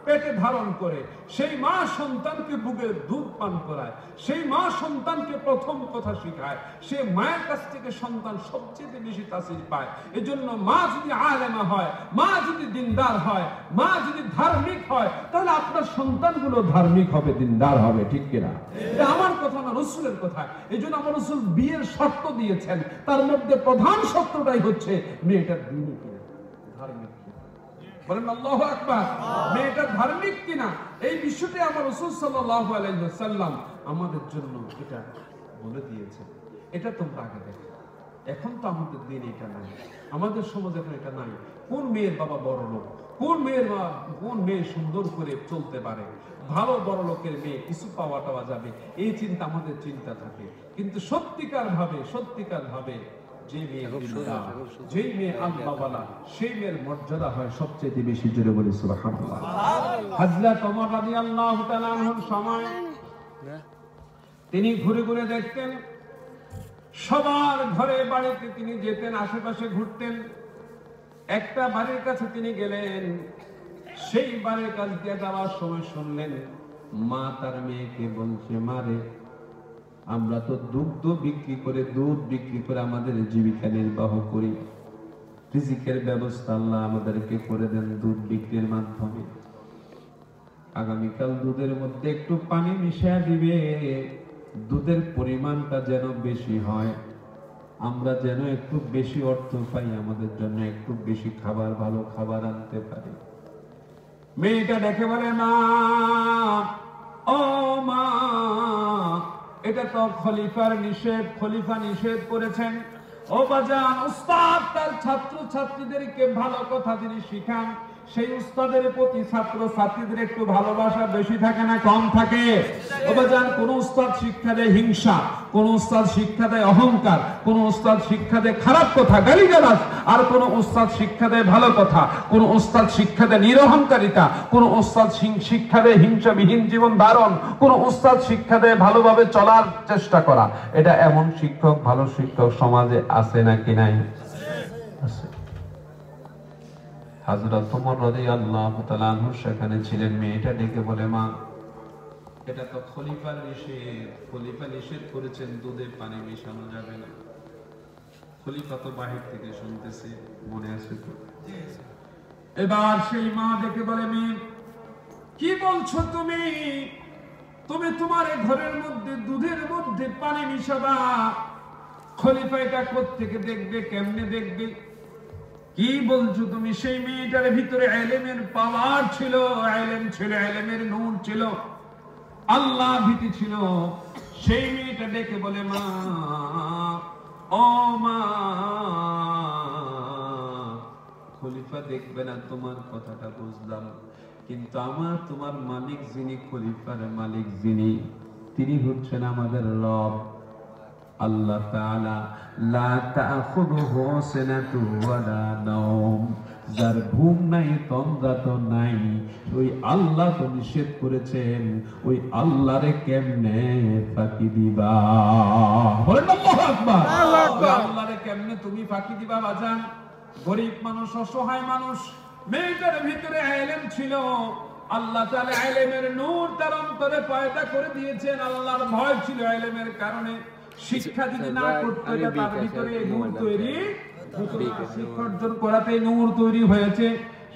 পেটে ধারণ করে, সেই মা সন্তানকে বুকে দুধ পান করায়, সেই মা সন্তানকে প্রথম কথা শিখায়। সে মায়ের কাছ থেকে সন্তান সবচেয়ে বেশি তাসির পায়। এজন্য মা যদি আলেমা হয়, মা যদি দিনদার হয়, মা যদি ধার্মিক হয়, তাহলে আপনার সন্তানগুলো ধার্মিক হবে, দিনদার হবে, ঠিক কিনা? এটা আমার কথা না, রাসূলের কথা। এজন্য আমার রাসূল বিয়ের শর্ত দিয়েছেন, তার মধ্যে প্রধান শর্তটাই হচ্ছে মেয়েটার দ্বীনী কিনা, ধার্মিক কিনা। বলেন আল্লাহু আকবার। মেয়েটা ধার্মিক কিনা, এই বিষয়টি আমার রাসূল সাল্লাল্লাহু আলাইহি ওয়াসাল্লাম আমাদের জন্য এটা বলে দিয়েছেন। এটা তোমরা আগে দেখো। এখন তো আমাদের দিন এটা নাই, আমাদের সমাজে এখন এটা নাই। কোন মেয়ের বাবা বড় লোক, কোন মেয়ে সুন্দর করে চলতে পারে, ভালো বড় লোকের মেয়ে কিছু পাওয়া যাবে, এই চিন্তা আমাদের চিন্তা থাকে। কিন্তু সত্যিকার ভাবে যে মেয়ে যে মেয়ে আল্লাহওয়ালা, সেই মেয়ের মর্যাদা হয় সবচেয়ে বেশি। জোরে বলি সুবহানাল্লাহ। হযরত ওমর রাদিয়াল্লাহু তাআলা আনহুর সময় তিনি ঘুরে ঘুরে দেখতেন, সবার ঘরে বাড়িতে তিনি যেতেন, আশেপাশে ঘুরতেন। একটা বাড়ির কাছে তিনি গেলেন, সেই বাড়ির কাছ দিয়ে যাওয়ার সময় শুনলেন মা তার মেয়েকে বলছে, মারে আমরা তো দুধ বিক্রি করে আমাদের জীবিকা নির্বাহ করি, রিজিকের ব্যবস্থা আল্লাহ আমাদেরকে করে দেন দুধ বিক্রির মাধ্যমে। আগামীকাল দুধের মধ্যে একটু পানি মিশিয়ে দিবে, দুধের পরিমাণটা যেন বেশি হয়, আমরা যেন একটু বেশি অর্থ পাই, আমাদের জন্য একটু বেশি খাবার, ভালো খাবার আনতে পারি। মেয়েটা দেখে বলে, মা, ও মা, এটা তো খলিফা নিষেধ করেছেন। ও বাজান, উস্তাদ তার ছাত্র ছাত্রীদেরকে ভালো কথা তিনি শিখান, সেই উস্তাদের প্রতি ছাত্র ছাত্রীদের একটু ভালোবাসা বেশি থাকে না কম থাকে? বাজান, কোন উস্তাদ শিক্ষা দেয় হিংসা, কোন উস্তাদ শিক্ষা দেয় অহংকার, কোন উস্তাদ শিক্ষা দেয় খারাপ কথা গালিগালাজ, আর কোন উস্তাদ শিক্ষা দেয় ভালো কথা, কোন উস্তাদ শিক্ষা দেয় নিরহংকারিতা, কোন উস্তাদ শিক্ষা দেয় হিংসাবিহীন জীবন ধারণ, কোন উস্তাদ শিক্ষা দেয় ভালোভাবে চলার চেষ্টা করা। এটা এমন শিক্ষক, ভালো শিক্ষক সমাজে আছে নাকি নাই? আছে। হযরত ওমর রাদিয়াল্লাহু তাআলা আনহু সেখানে ছিলেন। মেয়েটা ডেকে বলে, মা, এটা তো খলিফার নিষেধ, খলিফা নিষেধ করেছেন দুধে পানি মেশানো যাবে না। খলিফা তো বাহির থেকে শুনতেছে, মনে আছে তো? এবার সেই মা ডেকে বলে, মেয়ে, কি বলছো তুমি? তুমি তোমার ঘরের মধ্যে দুধের মধ্যে পানি মিশাবা? খলিফা এটা কোত্থেকে দেখবে, কেমনে দেখবে? কি বলছো তুমি? সেই মেয়েটার ভিতরে ইলমের পাওয়ার ছিল, ইলম ছিল, ইলমের নূর ছিল, আল্লাহ ভীতি ছিল। সেই মেয়েটা ডেকে বলে, মা, ও মা, খলিফা দেখবে না, তোমার কথাটা বুঝলাম, কিন্তু আমার তোমার মালিক যিনি, খলিফার মালিক যিনি, তিনি হচ্ছেন আমাদের রব আল্লাহ তাআলা। লা তাখুযুহু সিনাতু ওয়ালা নাওম, যার ঘুম নাই, তন্দ্রা তো নাই, ওই আল্লাহ তো নিষেধ করেছেন, ওই আল্লাহরে কেমনে ফাঁকি দিবা? বলেন আল্লাহু আকবার। আল্লাহরে কেমনে তুমি ফাঁকি দিবা? বাজান, গরিব মানুষ, অসহায় মানুষ, মেয়েটার ভিতরে ইলম ছিল, আল্লাহ তাআলা ইলমের নূর তার অন্তরে পয়দা করে দিয়েছেন, আল্লাহর ভয় ছিল ইলমের কারণে। শিক্ষা যদি না করতে, তার ভিতরে নূর তৈরি, শিক্ষা অর্জন করাতে নূর তৈরি হয়েছে।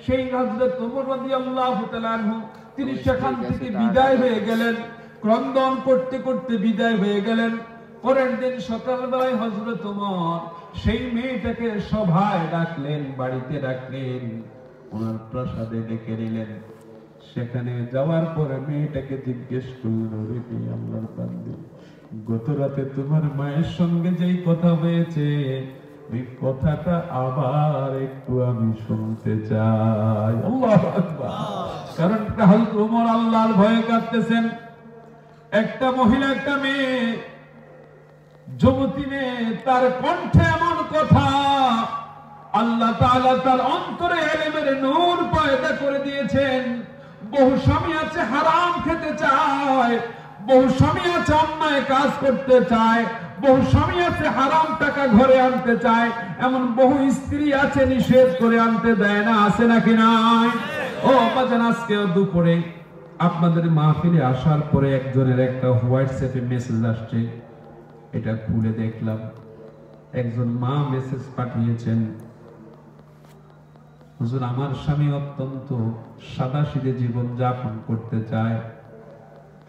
সেই হযরত ওমর রাদিয়াল্লাহু তাআলা আনহু তিনি সেখান থেকে বিদায় হয়ে গেলেন, ক্রন্দন করতে করতে বিদায় হয়ে গেলেন। পরের দিন সকালবেলায় হযরত ওমর সেই মেয়েটাকে সভায় ডাকলেন, বাড়িতে ডাকলেন, ওনার প্রাসাদে ডেকে নিলেন। সেখানে যাওয়ার পরে মেয়েটাকে জিজ্ঞেস করলেন, রে আল্লাহর বান্দী, গত রাতে তোমার মায়ের সঙ্গে যেই কথা হয়েছে, ওই কথাটা আবার একটু আমি শুনতে চাই। আল্লাহু আকবার। কারণ হযরত ওমর আল্লাহর ভয়ে কাঁদতেছেন। একটা মহিলা, একটা মেয়ে, যুবতী মেয়ে, তার কণ্ঠে এমন কথা, আল্লাহ তাআলা তার অন্তরে ইলমের নূর পয়দা করে দিয়েছেন। বহু স্বামী আছে হারাম খেতে চায়, বহু স্বামী আছে অন্যায় কাজ করতে চায়, বহু স্বামী আছে হারাম টাকা ঘরে আনতে চায়, এমন বহু স্ত্রী আছে নিষেধ করে আনতে দেয় না। আছে নাকি নাই? ও বাজান, আজকে দুপুরে আপনাদের মাহফিলে আসার পরে একজনের একটা হোয়াটসঅ্যাপে মেসেজ আসছে, এটা খুলে দেখলাম। একজন মা মেসেজ পাঠিয়েছেন, হুজুর, আমার স্বামী অত্যন্ত সাদাসিধে জীবন যাপন করতে চায়,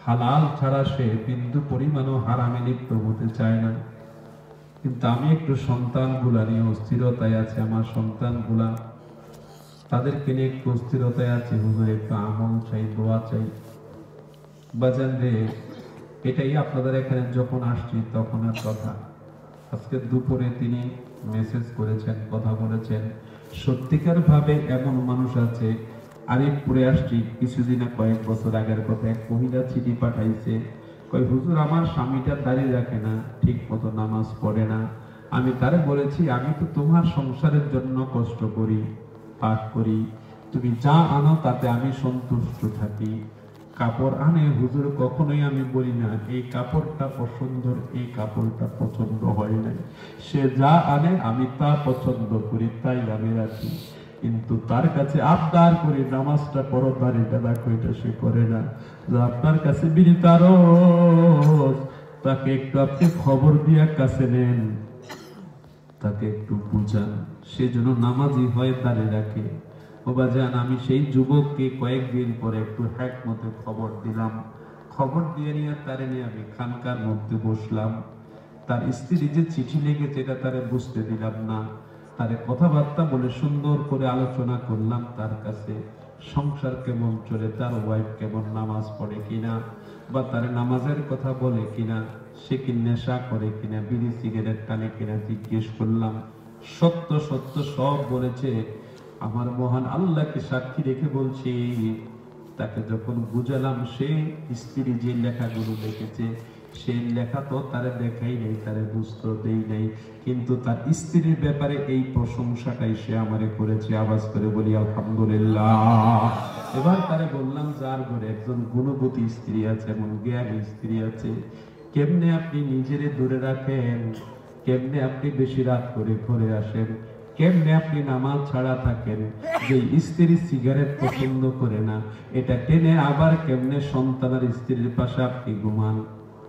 হালাল ছাড়া সে বিন্দু পরিমাণও হারামে লিপ্ত হতে চায় না, কিন্তু আমি একটু সন্তানগুলা নিয়ে অস্থিরতায় আছে, আমার সন্তানগুলা, তাদেরকে নিয়ে একটু অস্থিরতায় আছে, হুজুর একটু আমল চাই, দোয়া চাই। বাজান রে, এটাই আপনাদের এখানে যখন আসছি তখনের কথা। আজকে দুপুরে তিনি মেসেজ করেছেন, কথা বলেছেন। সত্যিকার ভাবে এমন মানুষ আছে। আরিফপুরে আসছি কিছুদিন, কয়েক বছর আগের কথা, এক মহিলা চিঠি পাঠাইছে, কই হুজুর, আমার স্বামীটা দাঁড়িয়ে রাখে না, ঠিক মতো নামাজ পড়ে না। আমি তারে বলেছি, আমি তো তোমার সংসারের জন্য কষ্ট করি, পাঠ করি, তুমি যা আনো তাতে আমি সন্তুষ্ট থাকি। কাপড় আনে হুজুর, কখনোই আমি বলি না এই কাপড়টা পছন্দ, এই কাপড়টা পছন্দ হয় নাই। সে যা আনে আমি তা পছন্দ করি, তাই আমি রাখি। কিন্তু তার কাছে আবদার করি নামাজটা পড়ো, দাঁড়িয়ে রাখো, এটা সে করে না। আপনার কাছে বিনীত আরজ, তাকে একটু আপনি খবর দিয়ে কাছে নেন, তাকে একটু বুঝান, সে যেন নামাজি হয়, দাঁড়িয়ে রাখে। বাজান, আমি সেই যুবককে কয়েকদিন পরে একটু হিকমতে খবর দিলাম। খবর দিয়ে নিয়ে তারে নিয়ে আমি খানকার মধ্যে বসলাম। তার স্ত্রী যে চিঠি লিখেছে এটা তারে বুঝতে দিলাম না। তারে কথাবার্তা বলে সুন্দর করে আলোচনা করলাম তার কাছে, সংসার কেমন চলে, তার ওয়াইফ কেমন, নামাজ পড়ে কিনা, বা তার নামাজের কথা বলে কিনা, সে কি নেশা করে কিনা, বিড়ি সিগারেট টানে কিনা জিজ্ঞেস করলাম। সত্য সত্য সব বলেছে। আমার মহান আল্লাহকে সাক্ষী রেখে বলছি, তাকে যখন বুঝালাম সে স্ত্রী যে লেখাগুলো লিখেছে সেই লেখা তো তারে দেখাই নাই, তারে বুঝতে দেই নাই, কিন্তু তার স্ত্রীর ব্যাপারে এই প্রশংসাটাই সে আমারে করেছে। আওয়াজ করে বলি আলহামদুলিল্লাহ। এবার তারে বললাম, যার ঘরে একজন গুণবতী স্ত্রী আছে, এমন জ্ঞানী স্ত্রী আছে, কেমনে আপনি নিজেরে দূরে রাখেন, কেমনে আপনি বেশি রাত করে ঘরে আসেন, কেমনে আপনি নামাজ ছাড়া থাকেন, যে স্ত্রী সিগারেট পছন্দ করে না এটা টেনে আবার কেমনে সন্তানের স্ত্রীর পাশে আপনি ঘুমান,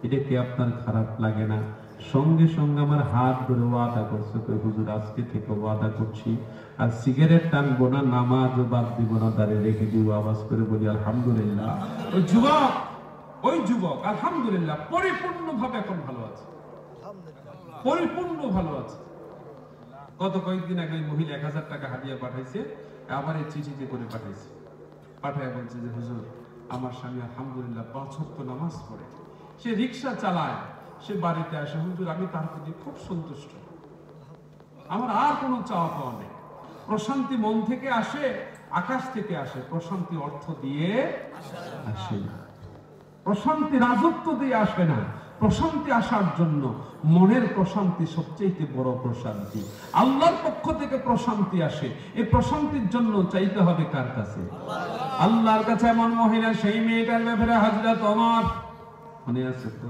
এটা কি আপনার খারাপ লাগে না? সঙ্গে সঙ্গে আমার হাত ধরে ওয়াদা করছে, হুজুর আজকে থেকে ওয়াদা করছি আর সিগারেট টানবো না, নামাজও বাদ দিব না, দাঁড়িয়ে রেখে দিব। আওয়াজ করে বলি আলহামদুলিল্লাহ। ওই যুবক আলহামদুলিল্লাহ পরিপূর্ণভাবে এখন ভালো আছে, পরিপূর্ণ ভালো আছে। গত কয়েকদিন আগে মহিলা 1000 টাকা হাদিয়া পাঠাইছে, আবার এই চিঠিতে করে পাঠাইছে, পাঠায় বলছে যে হুজুর আমার স্বামী আলহামদুলিল্লাহ 5 ওয়াক্ত নামাজ পড়ে, সে রিক্সা চালায়, সে বাড়িতে আসে, হুজুর আমি তার প্রতি খুব সন্তুষ্ট, আমার আর কোনো চাওয়া পাওয়া নেই। প্রশান্তি মন থেকে আসে, আকাশ থেকে আসে, প্রশান্তি অর্থ দিয়ে আসে না, প্রশান্তি রাজত্ব দিয়ে আসে না। প্রশান্তি আসার জন্য মনের প্রশান্তি সবচেয়ে বড় প্রশান্তি, আল্লাহর পক্ষ থেকে প্রশান্তি আসে। এই প্রশান্তির জন্য চাইতে হবে কার কাছে? আল্লাহর কাছে। এমন মহিলা সেই মেয়েটার ব্যাপারে হযরত ওমর, মনে আছে তো?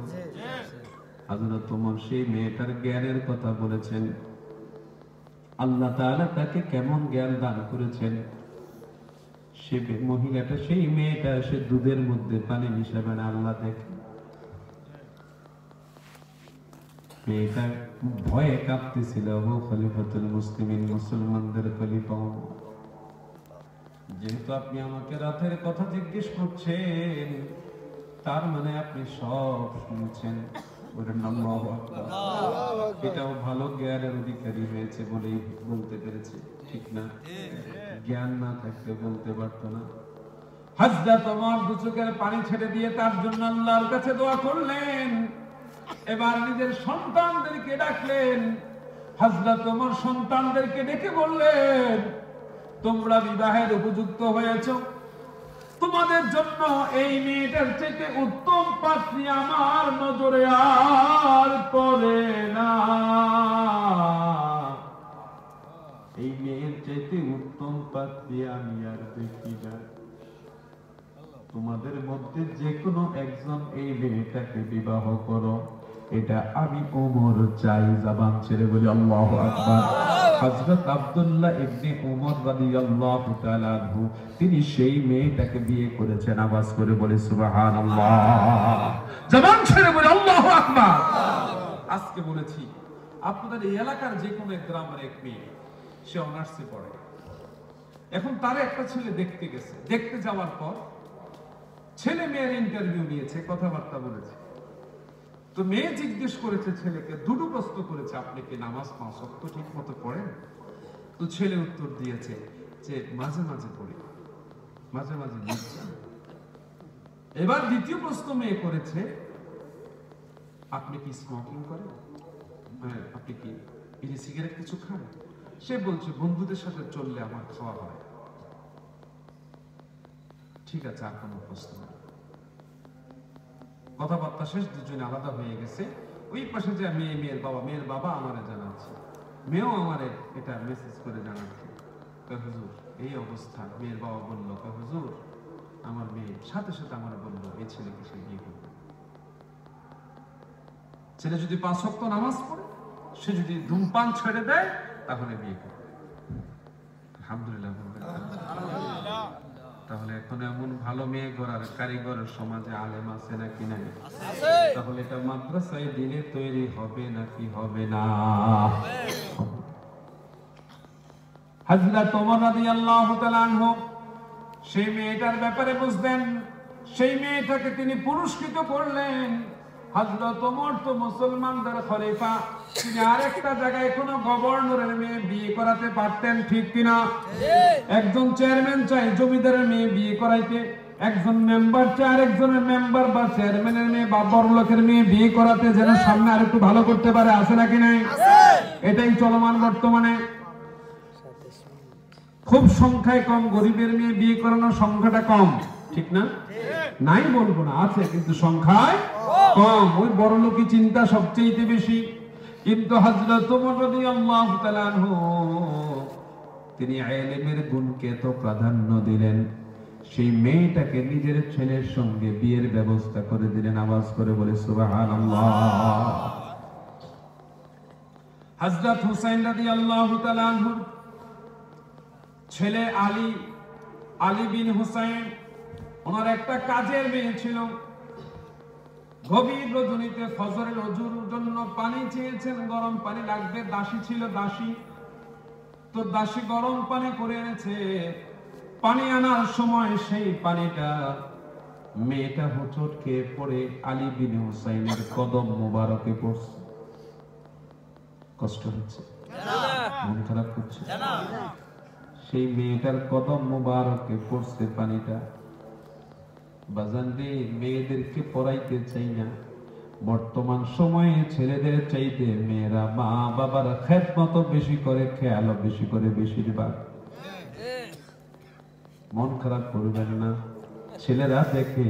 হযরত ওমর সেই মেয়েটার জ্ঞানের কথা বলেছেন, আল্লাহ তাআলা তাকে কেমন জ্ঞান দান করেছেন। সে মহিলাটা, সেই মেয়েটা সে দুধের মধ্যে পানি মিশাবে না, আল্লাহ দেখে। মেয়েটা ভয়ে কাঁপতেছিল, ও খলিফাতুল মুসলিমিন, মুসলমানদের খলিফা। যেহেতু আপনি আমাকে রাতের কথা জিজ্ঞেস করছেন, তার মানে আপনি সব শুনছেন। এটাও ভালো জ্ঞানের অধিকারী হয়েছে বলেই বলতে পেরেছে, ঠিক না? জ্ঞান না থাকলে বলতে পারতো না। হযরত ওমর দু চোখের পানি ছেড়ে দিয়ে তার জন্য আল্লাহর কাছে দোয়া করলেন। এবার নিজের সন্তানদেরকে ডাকলেন। হযরত ওমর সন্তানদেরকে ডেকে বললেন, তোমরা বিবাহের উপযুক্ত হয়েছো, তোমাদের জন্য এই মেয়েটার থেকে উত্তম পাত্রী আমার নজরে আর পড়ে না। এই মেয়ের চাইতে উত্তম পাত্রী আমি আর দেখি না। তোমাদের মধ্যে যে কোনো একজন এই মেয়েটাকে বিবাহ করো, এটা আমি ওমর চাই। জবান ছেড়ে বলি আল্লাহু আকবার। হযরত আব্দুল্লাহ ইবনে ওমর রাদিয়াল্লাহু তাআলা আনহু, তিনি সেই মেয়েটাকে বিয়ে করেছেন। আওয়াজ করে বলি সুবহানাল্লাহ। জবান ছেড়ে বলি আল্লাহু আকবার। আজকে বলেছি আপনাদের এই এলাকার যে কোনো এক গ্রামের এক মেয়ে, সে অনার্সে পড়ে। এখন তার একটা ছেলে দেখতে গেছে, দেখতে যাওয়ার পর ছেলে মেয়ের ইন্টারভিউ নিয়েছে, কথাবার্তা বলেছে। তো মেয়ে জিজ্ঞেস করেছে ছেলেকে, দুটো প্রশ্ন করেছে, আপনি কি নামাজ 5 ওয়াক্ত ঠিক মতো পড়েন? তো ছেলে উত্তর দিয়েছে যে মাঝে মাঝে পড়ি, মাঝে মাঝে বুঝছি। এবার দ্বিতীয় প্রশ্ন মেয়ে করেছে, আপনি কি স্মোকিং করেন? হ্যাঁ। আপনি কি বিড়ি সিগারেট কিছু খান? সে বলছে বন্ধুদের সাথে চললে আমার খাওয়া হয়। ঠিক আছে, আর কোনো প্রশ্ন নেই। কথাবার্তা শেষ, দুজনে আলাদা হয়ে গেছে। ওই পাশে যে মেয়ের বাবা আমারে জানাচ্ছে, মেয়েও আমারে এটা মেসেজ করে জানাচ্ছে, হুজুর এই অবস্থা। মেয়ের বাবা বলল, হুজুর আমার মেয়ে সাথে সাথে আমার বলল এই ছেলেকে সে বিয়ে করবে। ছেলে যদি 5 ওয়াক্ত নামাজ পড়ে, সে যদি ধূমপান ছেড়ে দেয়, তাহলে বিয়ে করবে। আলহামদুলিল্লাহ। তাহলে এখন এমন ভালো মেয়ে গড়ার কারিগরের সমাজে আলেম আছে নাকি নাই? তাহলে এটা মাদ্রাসায় দিনে তৈরি হবে নাকি হবে না? হযরত ওমর রাদিয়াল্লাহু তাআলা আনহু সেই মেয়েটার ব্যাপারে বুঝলেন, সেই মেয়েটাকে তিনি পুরস্কৃত করলেন। হযরত ওমর তো মুসলমানদের খলিফা, তিনি আরেকটা জায়গায় কোনো গভর্নরের মেয়ে বিয়ে করাতে পারতেন, ঠিক কিনা? একজন চেয়ারম্যান চাই জমিদারের মেয়ে বিয়ে করাইতে, একজন মেম্বার চাই আরেকজনের মেম্বার বা চেয়ারম্যানের মেয়ে বা বড়লোকের মেয়ে বিয়ে করাতে, যেন সামনে আর একটু ভালো করতে পারে। আছে নাকি নাই? এটাই চলমান বর্তমানে। খুব সংখ্যায় কম, গরিবের মেয়ে বিয়ে করানোর সংখ্যাটা কম, ঠিক না? নাই বলবো না, আছে, কিন্তু সংখ্যায় কম। ওই বড় লোকই চিন্তা সবচেয়ে বেশি। কিন্তু হযরত ওমর রাদিয়াল্লাহু তাআলা আনহু তিনি ইলমের গুণকে তো প্রাধান্য দিলেন, সেই মেয়েটাকে নিজের ছেলের সঙ্গে বিয়ের ব্যবস্থা করে দিলেন। আওয়াজ করে বলে সুবহানাল্লাহ। হযরত হুসাইন রাদিয়াল্লাহু তাআলা আনহু ছেলে আলী বিন হুসাইন, ওনার একটা কাজের মেয়ে ছিল। গভীর রজনীতে ফজরের ওযুর জন্য পানি চেয়েছেন, গরম পানি লাগবে। দাসী ছিল, দাসী তো দাসী গরম পানি করে এনেছে। পানি আনার সময় সেই পানিটা মেয়েটা হোঁচট খেয়ে পড়ে আলী বিন হুসাইনের কদম মোবারকে পড়ছে। কষ্ট হচ্ছে, মন খারাপ করছে? সেই মেয়েটার কদম মোবারকে পড়ছে পানিটা। বাজান রে, মেয়েদেরকে পড়াইতে চাই না, বর্তমান সময়ে ছেলেদের চাইতে মেয়েরা মা বাবার খেদমত বেশি করে, খেয়াল বেশি করে। বেশিরভাগ মন খারাপ করবেন না, ছেলেরা দেখে,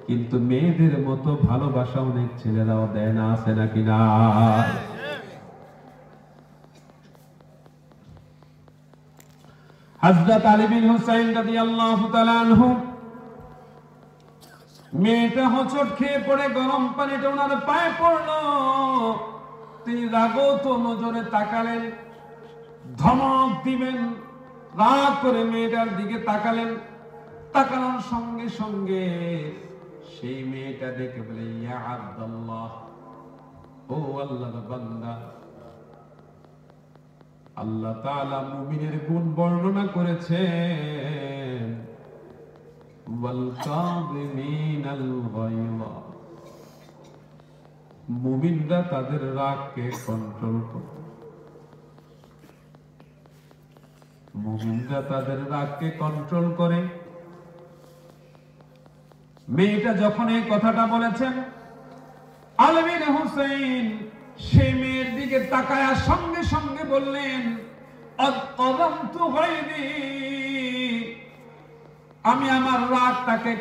কিন্তু মেয়েদের মতো ভালোবাসা অনেক ছেলেরাও দেয় না। আছে নাকি না? হযরত আলী বিন হুসাইন রাদিয়াল্লাহু তাআলা আনহু মেয়েটা হোঁচট খেয়ে পড়ে গরম পানিটা ওনার পায়ে পড়লো। তিনি রাগত নজরে তাকালেন, ধমক দিবেন, রাগ করে মেয়েটার দিকে তাকালেন। তাকানোর সঙ্গে সঙ্গে সেই মেয়েটা দেখে বলে, ইয়া আব্দুল্লাহ, ও আল্লাহর বান্দা। আল্লাহ তাআলা মুমিনের গুণ বর্ণনা করেছেন, ওয়াল কাযিমিনাল গায়য, মুমিনরা তাদের রাগকে কন্ট্রোল করে। মুমিনরা তাদের রাগকে কন্ট্রোল করে। মেয়েটা যখন এই কথাটা বলেছেন, আলী বিন হুসাইন সেই মেয়ের দিকে তাকায়া সঙ্গে সঙ্গে বললেন, আমি আমার রাগটাকে